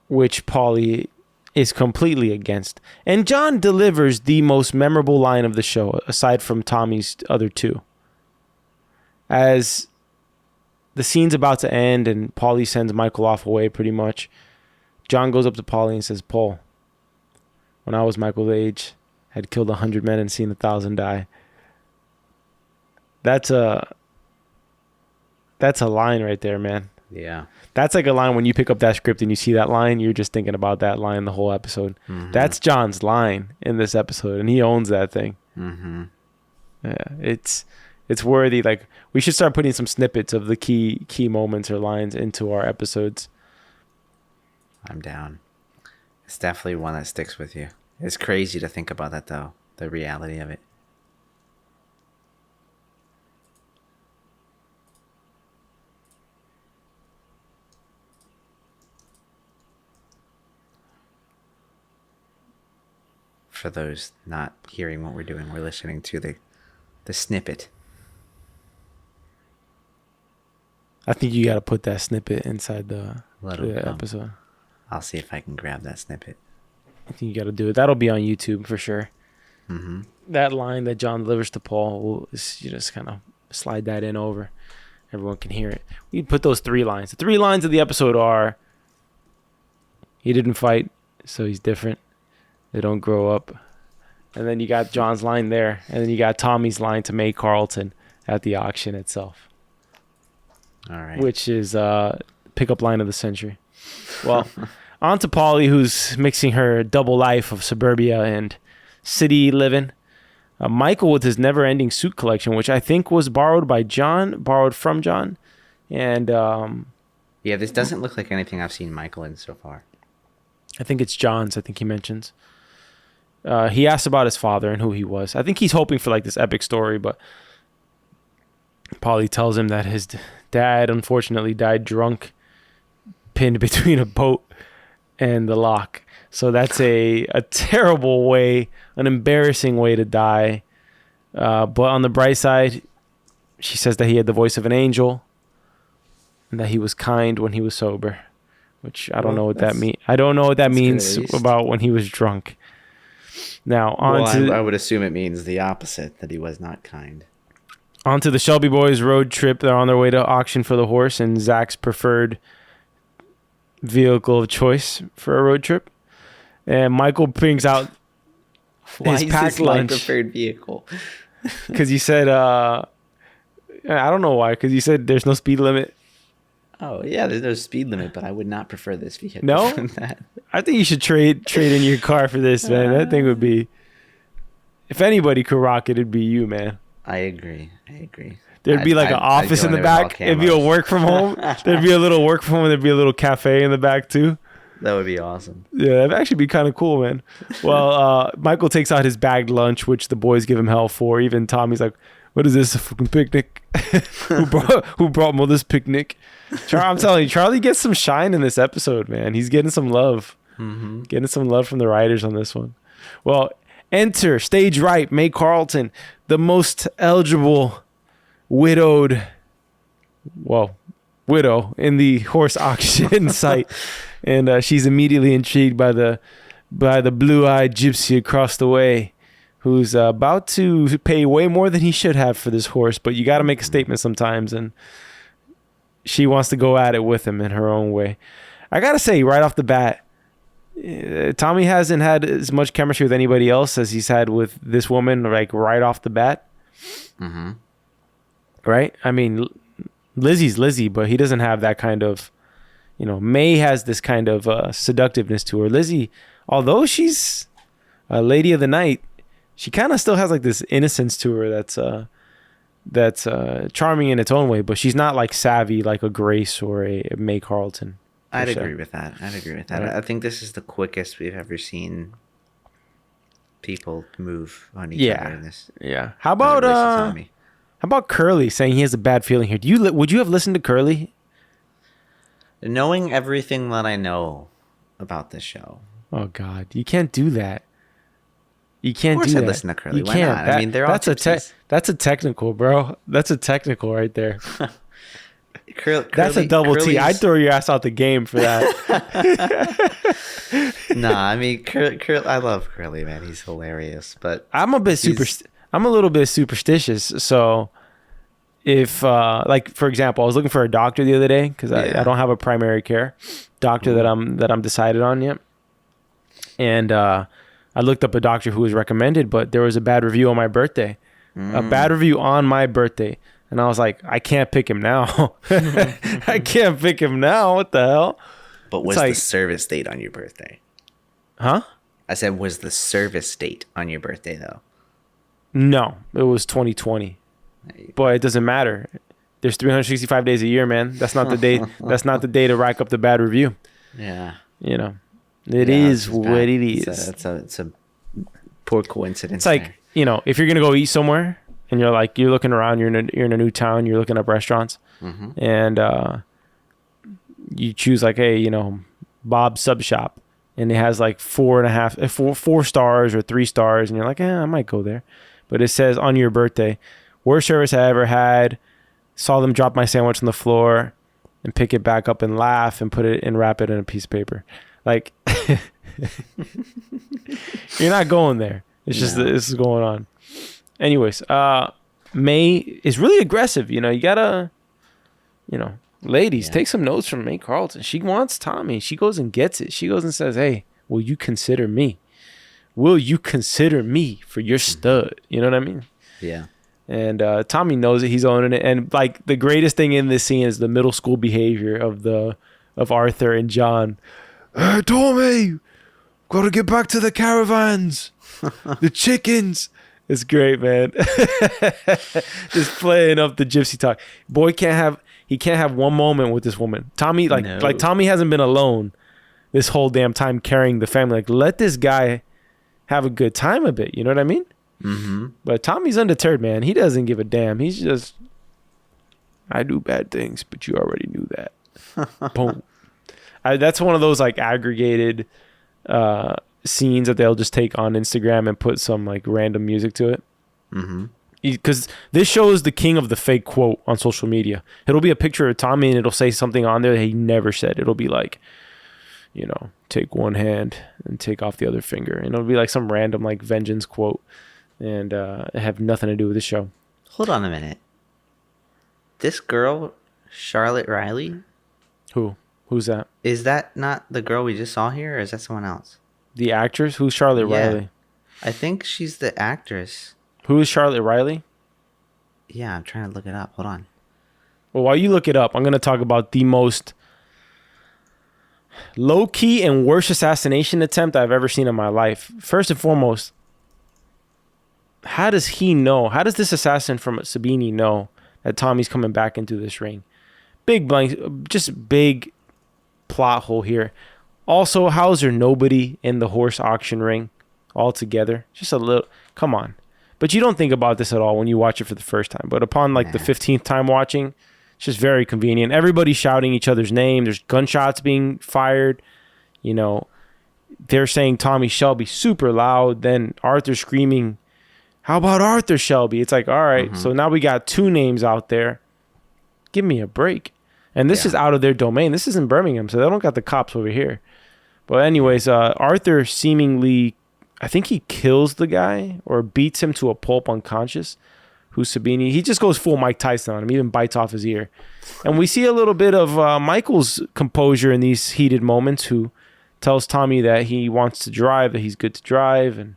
Which Paulie is completely against. And John delivers the most memorable line of the show, aside from Tommy's other 2. As the scene's about to end and Paulie sends Michael off away pretty much, John goes up to Paulie and says, Paul, when I was Michael's age, I'd killed 100 men and seen 1,000 die. That's a line right there, man. Yeah. That's like a line when you pick up that script and you see that line, you're just thinking about that line the whole episode. Mm-hmm. That's John's line in this episode, and he owns that thing. Mm-hmm. Yeah, it's worthy. Like, we should start putting some snippets of the key moments or lines into our episodes. I'm down. It's definitely one that sticks with you. It's crazy to think about that, though. The reality of it. For those not hearing what we're doing, we're listening to the snippet. I think you got to put that snippet inside the episode. I'll see if I can grab that snippet. I think you got to do it. That'll be on YouTube for sure. Mm-hmm. That line that John delivers to Paul, you just kind of slide that in over. Everyone can hear it. We put those 3 lines. The 3 lines of the episode are, he didn't fight, so he's different. They don't grow up. And then you got John's line there. And then you got Tommy's line to May Carleton at the auction itself. All right. Which is pickup line of the century. Well, on to Paulie, who's mixing her double life of suburbia and city living. Michael with his never-ending suit collection, which I think was borrowed from John. And yeah, this doesn't look like anything I've seen Michael in so far. I think it's John's, I think he mentions. He asks about his father and who he was. I think he's hoping for like this epic story, but Paulie tells him that his dad unfortunately died drunk, pinned between a boat and the lock. So that's a terrible way, an embarrassing way to die. But on the bright side, she says that he had the voice of an angel and that he was kind when he was sober, which I don't know what that means. I don't know what that means about when he was drunk. Now, I would assume it means the opposite, that he was not kind. On to the Shelby boys' road trip. They're on their way to auction for the horse and Zach's preferred vehicle of choice for a road trip. And Michael brings out his packed lunch. My preferred vehicle? Because you said, I don't know why, because you said there's no speed limit. Oh, yeah, there's no speed limit, but I would not prefer this vehicle. No? That. I think you should trade in your car for this, man. That thing would be, if anybody could rock it, it'd be you, man. I agree. There'd be like an office in the back. It'd be a work from home. There'd be a little work from home. There'd be a little cafe in the back, too. That would be awesome. Yeah, that'd actually be kind of cool, man. Well, Michael takes out his bagged lunch, which the boys give him hell for. Even Tommy's like, what is this, a fucking picnic? who brought me this picnic? I'm telling you, Charlie gets some shine in this episode, man. He's getting some love. Mm-hmm. Getting some love from the writers on this one. Well, enter stage right, May Carleton, the most eligible widow in the horse auction site. And she's immediately intrigued by the blue-eyed gypsy across the way, who's about to pay way more than he should have for this horse. But you got to make a statement sometimes, and she wants to go at it with him in her own way. I got to say, right off the bat, Tommy hasn't had as much chemistry with anybody else as he's had with this woman, like right off the bat. Mm-hmm. Right? I mean, Lizzie's Lizzie, but he doesn't have that kind of, May has this kind of seductiveness to her. Lizzie, although she's a lady of the night, she kind of still has like this innocence to her that's that's charming in its own way, but she's not like savvy like a Grace or a May Carleton. I'd agree with that. Right. I think this is the quickest we've ever seen people move on each other in this. Yeah. How about Curly saying he has a bad feeling here? Would you have listened to Curly? Knowing everything that I know about this show. Oh God, you can't do that. You can't do that. Of course I'd listen to Curly. Why can't. not? I mean, they're all gypsies. That's a technical, bro. That's a technical right there. That's a double T. I'd throw your ass out the game for that. Nah, I mean, I love Curly, man. He's hilarious. But I'm a little bit superstitious. So if, like, for example, I was looking for a doctor the other day because I don't have a primary care doctor that I'm decided on yet. And I looked up a doctor who was recommended, but there was a bad review on my birthday. A bad review on my birthday. And I was like, I can't pick him now. I can't pick him now. What the hell? But was the service date on your birthday? Huh? I said, was the service date on your birthday, though? No, it was 2020. But it doesn't matter. There's 365 days a year, man. That's not the day. That's not the day to rack up the bad review. Yeah. You know, it is what it is. It's a poor coincidence. It's like, you know, if you're going to go eat somewhere, and you're looking around, you're in a new town, you're looking up restaurants, and you choose like, hey, you know, Bob's Sub Shop, and it has like 4 stars or 3 stars, and you're like, I might go there, but it says on your birthday, worst service I ever had, saw them drop my sandwich on the floor, and pick it back up and laugh and put it and wrap it in a piece of paper, like you're not going there. It's just this is going on. Anyways, May is really aggressive. You know, you gotta, you know, ladies, take some notes from May Carleton. She wants Tommy. She goes and gets it. She goes and says, hey, will you consider me? Will you consider me for your stud? You know what I mean? Yeah. And Tommy knows it. He's owning it. And like the greatest thing in this scene is the middle school behavior of Arthur and John. Hey, Tommy, gotta get back to the caravans, the chickens. It's great, man. Just playing up the gypsy talk. Boy can't have one moment with this woman. Tommy, like Tommy hasn't been alone this whole damn time carrying the family. Like, let this guy have a good time a bit. You know what I mean? Mm-hmm. But Tommy's undeterred, man. He doesn't give a damn. He's just, I do bad things, but you already knew that. Boom. That's one of those like aggregated scenes that they'll just take on Instagram and put some like random music to it. Because this show is the king of the fake quote on social media. It'll be a picture of Tommy and it'll say something on there that he never said. It'll be like, you know, take one hand and take off the other finger. And it'll be like some random like vengeance quote. And it have nothing to do with the show. Hold on a minute. This girl, Charlotte Riley? Who's that? Is that not the girl we just saw here, or is that someone else? The actress? Who's Charlotte Riley? I think she's the actress. Who is Charlotte Riley? Yeah, I'm trying to look it up. Hold on. Well, while you look it up, I'm going to talk about the most low-key and worst assassination attempt I've ever seen in my life. First and foremost, how does he know? How does this assassin from Sabini know that Tommy's coming back into this ring? Big blank, just big plot hole here. Also, how is there nobody in the horse auction ring altogether? Just a little, come on. But you don't think about this at all when you watch it for the first time. But upon like the 15th time watching, it's just very convenient. Everybody's shouting each other's name. There's gunshots being fired. You know, they're saying Tommy Shelby super loud. Then Arthur screaming, how about Arthur Shelby? It's like, all right, so now we got 2 names out there. Give me a break. And this is out of their domain. This is in Birmingham, so they don't got the cops over here. But anyways, Arthur seemingly, I think he kills the guy or beats him to a pulp unconscious. Who's Sabini? He just goes full Mike Tyson on him. He even bites off his ear. And we see a little bit of Michael's composure in these heated moments, who tells Tommy that he wants to drive, that he's good to drive, and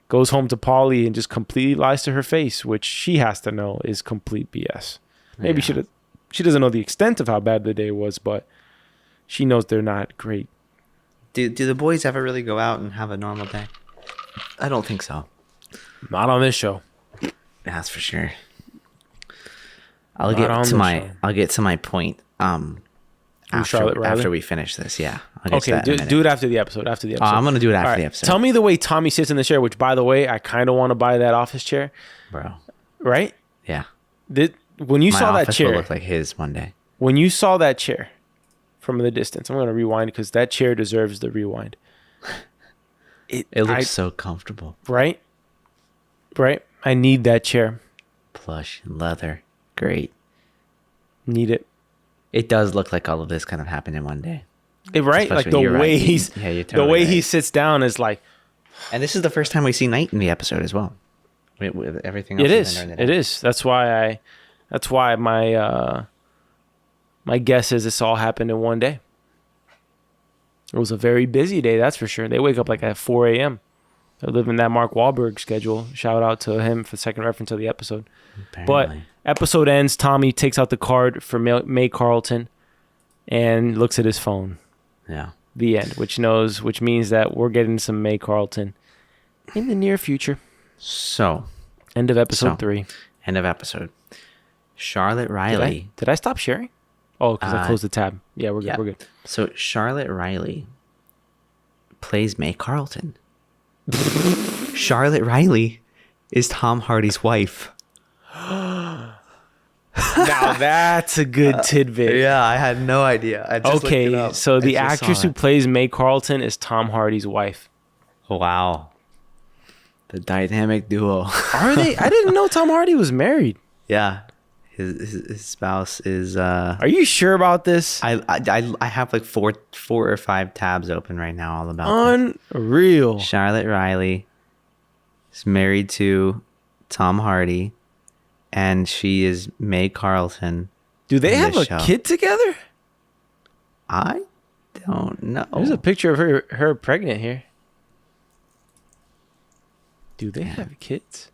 goes home to Polly and just completely lies to her face, which she has to know is complete BS. Maybe she doesn't know the extent of how bad the day was, but she knows they're not great. Do the boys ever really go out and have a normal day? I don't think so. Not on this show. That's for sure. I'll get to my point. After we finish this, yeah. Okay, do it after the episode. I'm gonna do it after the episode. Tell me the way Tommy sits in the chair. Which, by the way, I kind of want to buy that office chair, bro. Right? Yeah. When you saw that chair, will look like his one day. When you saw that chair from the distance, I'm gonna rewind because that chair deserves the rewind. It looks so comfortable. Right. I need that chair. Plush and leather, great. Need it. It does look like all of this kind of happened in one day. Right? Like the way he sits down is like. And this is the first time we see night in the episode as well. With everything else. It is. That's why my guess is this all happened in one day. It was a very busy day, that's for sure. They wake up like at 4 a.m. They're living that Mark Wahlberg schedule. Shout out to him for the second reference of the episode. Apparently. But episode ends. Tommy takes out the card for May Carleton and looks at his phone. Yeah. The end, which means that we're getting some May Carleton in the near future. So. End of episode 3. End of episode. Charlotte Riley. Did I stop sharing? Oh, because I closed the tab. Yeah, we're good. Yeah. We're good. So Charlotte Riley plays May Carleton. Charlotte Riley is Tom Hardy's wife. Now that's a good tidbit. Yeah, I had no idea. I just looked it up. So the actress who plays May Carleton is Tom Hardy's wife. Wow. The dynamic duo. Are they? I didn't know Tom Hardy was married. Yeah. His spouse is Are you sure about this? I have like four or five tabs open right now all about Unreal. This. Charlotte Riley is married to Tom Hardy and she is May Carleton. Do they have a kid together? I don't know. There's a picture of her pregnant here. Do they have kids?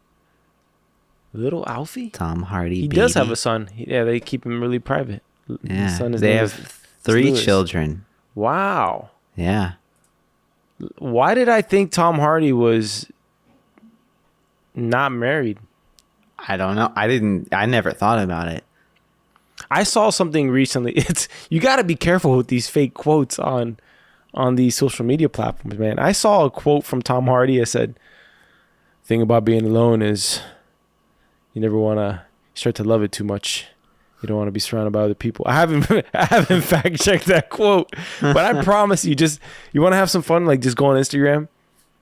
Little Alfie? Tom Hardy. He does have a son. They keep him really private. Yeah. They have 3 children. Wow. Yeah. Why did I think Tom Hardy was not married? I don't know. I never thought about it. I saw something recently. You got to be careful with these fake quotes on these social media platforms, man. I saw a quote from Tom Hardy. I said, "Thing about being alone is you never want to start to love it too much. You don't want to be surrounded by other people." I haven't fact checked that quote, but I promise you want to have some fun, like just go on Instagram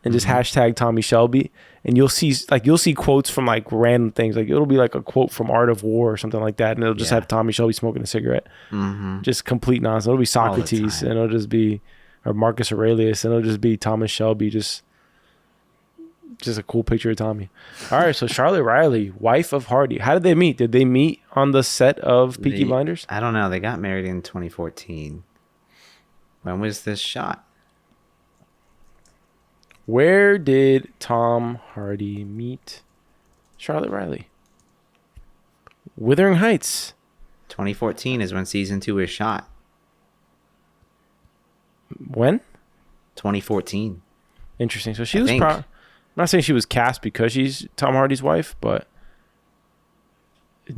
and just hashtag Tommy Shelby, and you'll see quotes from like random things. Like it'll be like a quote from Art of War or something like that, and it'll just have Tommy Shelby smoking a cigarette. Just complete nonsense. It'll be Socrates, and it'll just be or Marcus Aurelius, and it'll just be Thomas Shelby, just a cool picture of Tommy. All right, so Charlotte Riley, wife of Hardy. How did they meet? Did they meet on the set of Peaky Blinders? I don't know. They got married in 2014. When was this shot? Where did Tom Hardy meet Charlotte Riley? Wuthering Heights. 2014 is when season 2 was shot. When? 2014. Interesting. So she was I'm not saying she was cast because she's Tom Hardy's wife, but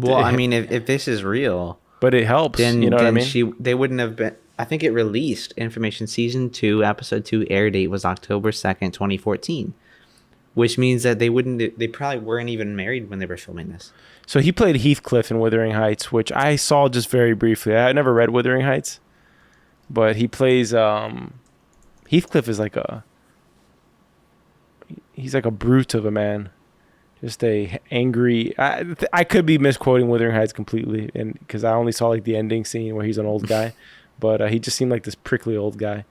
I mean, if this is real, but it helps. Then, you know what I mean? They wouldn't have been. I think it released information. Season 2, episode 2 air date was October 2nd, 2014, which means that they probably weren't even married when they were filming this. So he played Heathcliff in Wuthering Heights, which I saw just very briefly. I never read Wuthering Heights, but he plays Heathcliff is like he's like a brute of a man, just a angry. I could be misquoting Wuthering Heights completely, and because I only saw like the ending scene where he's an old guy, but he just seemed like this prickly old guy.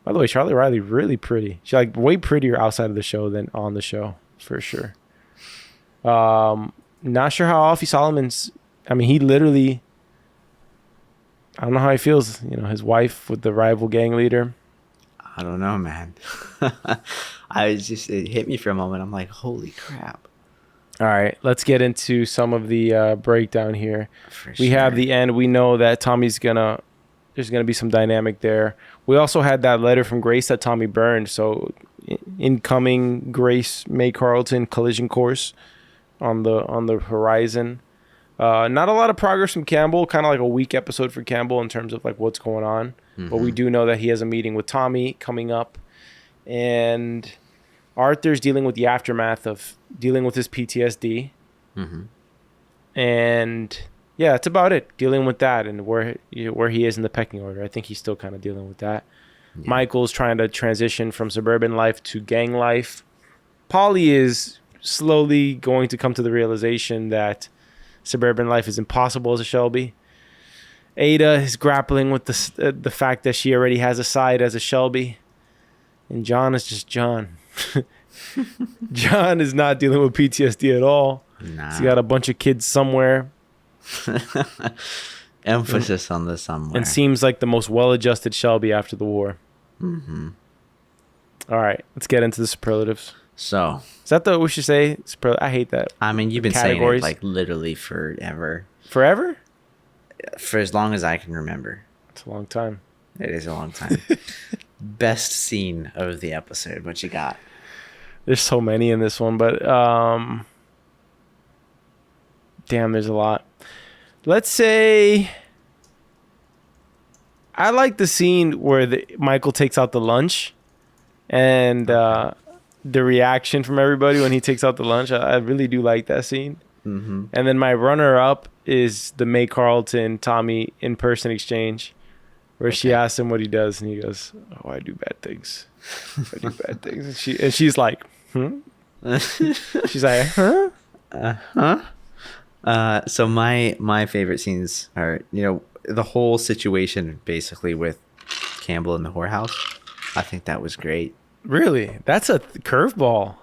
By the way, Charlotte Riley really pretty. She's like way prettier outside of the show than on the show for sure. Not sure how Alfie Solomons. I mean, he literally. I don't know how he feels. You know, his wife with the rival gang leader. I don't know, man. It hit me for a moment. I'm like, holy crap. All right, let's get into some of the breakdown here. We have the end. We know that there's gonna be some dynamic there. We also had that letter from Grace that Tommy burned. So incoming Grace May Carleton collision course on the horizon. Not a lot of progress from Campbell. Kind of like a weak episode for Campbell in terms of like what's going on. But we do know that he has a meeting with Tommy coming up, and Arthur's dealing with the aftermath of dealing with his PTSD. And yeah, that's about it. Dealing with that and where he is in the pecking order. I think he's still kind of dealing with that. Yeah. Michael's trying to transition from suburban life to gang life. Polly is slowly going to come to the realization that suburban life is impossible as a Shelby. Ada is grappling with the fact that she already has a side as a Shelby. And John is just John. John is not dealing with PTSD at all. Nah. He's got a bunch of kids somewhere. Emphasis on the somewhere. And seems like the most well-adjusted Shelby after the war. All right, let's get into the superlatives. So, is that what we should say? I hate that. I mean, you've been saying it like literally forever. Forever? For as long as I can remember. It's a long time. It is a long time. Best scene of the episode. What you got? There's so many in this one, but damn, there's a lot. Let's say I like the scene where Michael takes out the lunch and the reaction from everybody when he takes out the lunch. I really do like that scene. And then my runner-up is the May Carleton Tommy in-person exchange where she asks him what he does and he goes, "Oh, I do bad things. I do bad things." And she's like, She's like, huh? So my favorite scenes are, the whole situation basically with Campbell in the whorehouse. I think that was great. Really? That's a curveball.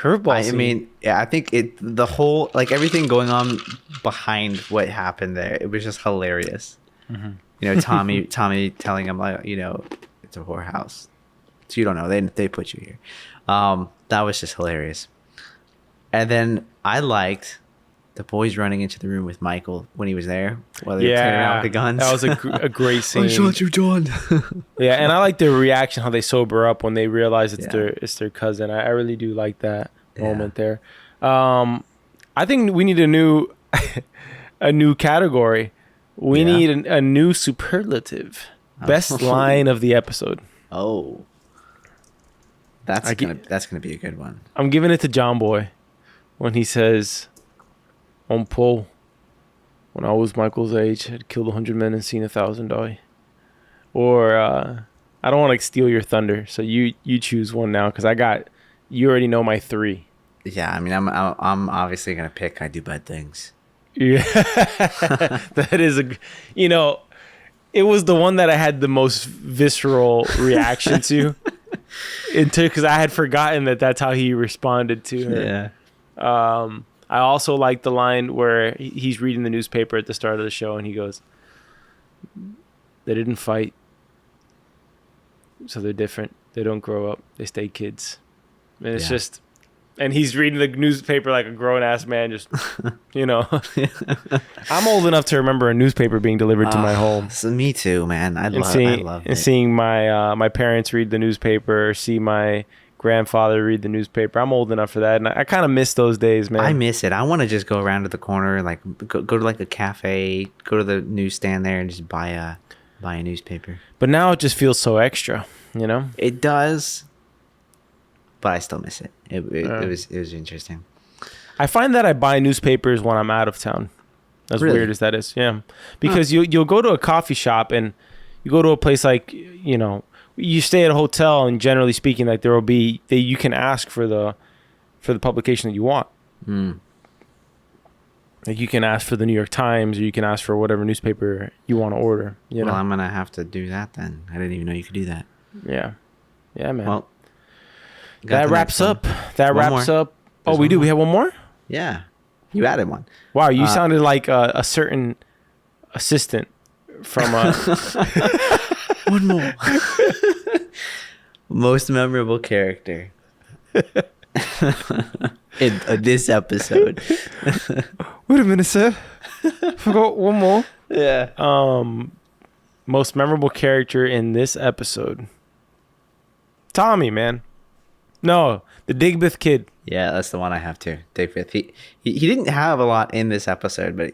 I mean, yeah, I think the whole, like, everything going on behind what happened there, it was just hilarious. Tommy telling him, like, it's a whorehouse. So you don't know. They put you here. That was just hilarious. And then I liked the boys running into the room with Michael when he was there while they were clearing out the guns. That was a great scene. I shot you, John. Yeah, and I like their reaction, how they sober up when they realize it's their cousin. I really do like that moment there. I think we need a new category. We need a new superlative. Best line of the episode. Oh. That's gonna be a good one. I'm giving it to John Boy when he says, "On Paul, when I was Michael's age, I'd killed 100 men and seen 1,000 die." Or I don't want to steal your thunder, so you choose one now because you already know my 3. Yeah, I mean, I'm obviously gonna pick I do bad things. Yeah, that is it was the one that I had the most visceral reaction to. Because I had forgotten that's how he responded to her. Yeah. I also like the line where he's reading the newspaper at the start of the show and he goes, "They didn't fight, so they're different. They don't grow up. They stay kids." And it's just, and he's reading the newspaper like a grown ass man. Just, I'm old enough to remember a newspaper being delivered to my home. So me too, man. I love it. And seeing my parents read the newspaper, see my grandfather read the newspaper. I'm old enough for that, and I kind of miss those days, man. I miss it. I want to just go around to the corner, like go to like a cafe, go to the newsstand there, and just buy a newspaper. But now it just feels so extra, It does, but I still miss it. It was interesting. I find that I buy newspapers when I'm out of town. As weird as that is, yeah. Because you'll go to a coffee shop and you go to a place like, you stay at a hotel and generally speaking, like there will be you can ask for the publication that you want. Like you can ask for the New York Times or you can ask for whatever newspaper you want to order. Well, I'm gonna have to do that then. I didn't even know you could do that. Yeah, man. Well, that wraps up. Oh, we do. We have one more. Yeah, you added one. Wow, you sounded like a certain assistant from one more. Most memorable character in this episode. Wait a minute, sir. Forgot one more. Yeah. Most memorable character in this episode. Tommy, man. No, the Digbeth kid. Yeah, that's the one I have too. Digbeth. He didn't have a lot in this episode, but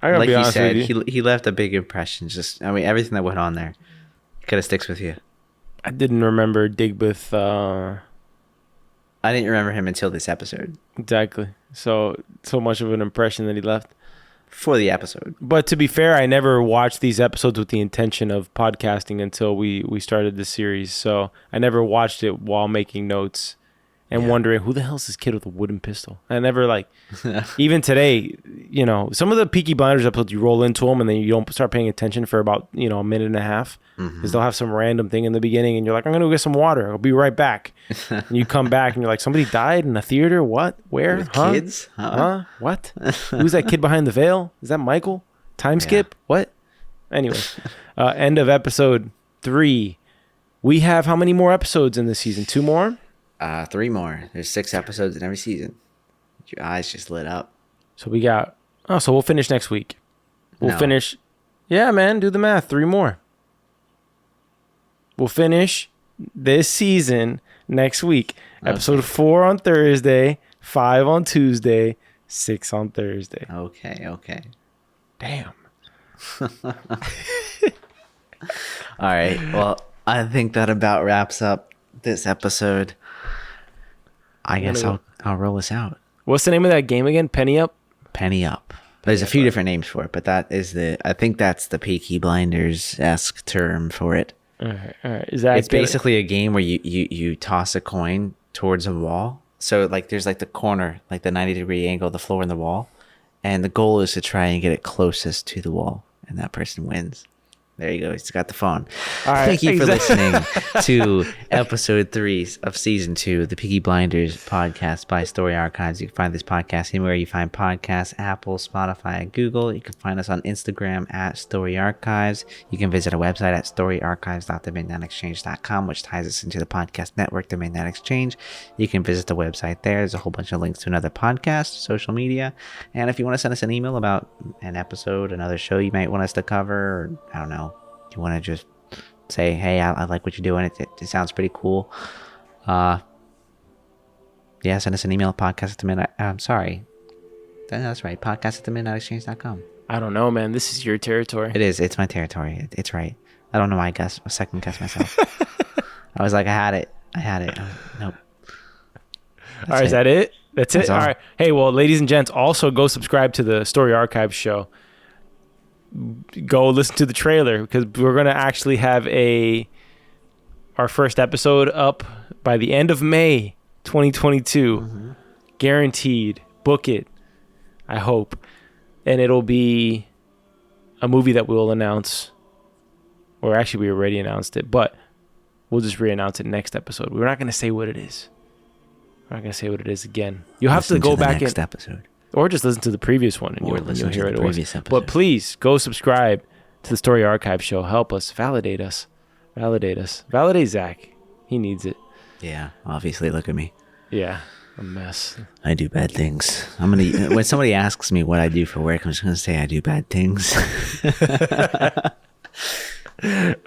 I gotta like be you honest said, with you. he left a big impression. Just, I mean, everything that went on there, could have sticks with you. I didn't remember Digbeth I didn't remember him until this episode. exactly. So much of an impression that he left. For the episode. But to be fair, I never watched these episodes with the intention of podcasting until we started the series. So I never watched it while making notes and wondering, who the hell is this kid with a wooden pistol? I never, like, even today, you know, some of the Peaky Blinders episodes, you roll into them and then you don't start paying attention for about, you know, a minute and a half. Because they'll have some random thing in the beginning and you're like, I'm going to go get some water. I'll be right back. And you come back and you're like, somebody died in a theater? What? Where? With huh? kids? Huh? What? Who's that kid behind the veil? Is that Michael? Time skip? What? Anyway, end of episode 3. We have how many more episodes in this season? 2 more? 3 more. There's 6 episodes in every season. Your eyes just lit up. So we got... Oh, so we'll finish next week. We'll finish... Yeah, man. Do the math. 3 more. We'll finish this season next week. Episode 4 on Thursday, 5 on Tuesday, 6 on Thursday. Okay. Damn. All right. Well, I think that about wraps up this episode. I guess I'll roll us out. What's the name of that game again? Penny Up? Penny Up. There's a few different names for it, but I think that's the Peaky Blinders-esque term for it. All right. Is that it's basically a game where you toss a coin towards a wall. So like there's like the corner, like the 90-degree angle of the floor and the wall. And the goal is to try and get it closest to the wall. And that person wins. There you go. He's got the phone. All right, Thank you for listening to episode 3 of season 2, the Peaky Blinders podcast by Story Archives. You can find this podcast anywhere you find podcasts, Apple, Spotify, and Google. You can find us on Instagram at Story Archives. You can visit our website at storyarchives.themidnightexchange.com, which ties us into the podcast network, The Midnight Exchange. You can visit the website there. There's a whole bunch of links to another podcast, social media. And if you want to send us an email about an episode, another show you might want us to cover, or I don't know, you want to just say, hey, I like what you're doing. It sounds pretty cool. Send us an email, podcast at the midnight. I'm sorry. That's right. Podcast at the midnightexchange.com. I don't know, man. This is your territory. It is. It's my territory. It's right. I don't know why I second guess myself. I was like, I had it. Nope. All right. Is that it? That's it? All right. Hey, well, ladies and gents, also go subscribe to the Story Archives show. Go listen to the trailer because we're going to actually have our first episode up by the end of May 2022. Guaranteed. Book it. I hope. And it'll be a movie that we'll announce. Or actually, we already announced it, but we'll just re-announce it next episode. We're not going to say what it is. We're not going to say what it is again. You'll have to go back next episode. Or just listen to the previous one and you'll hear it. But please go subscribe to the Story Archive show. Help us. Validate us. Validate Zach. He needs it. Yeah. Obviously, look at me. Yeah. A mess. I do bad things. When somebody asks me what I do for work, I'm just going to say I do bad things.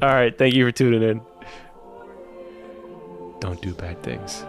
All right. Thank you for tuning in. Don't do bad things.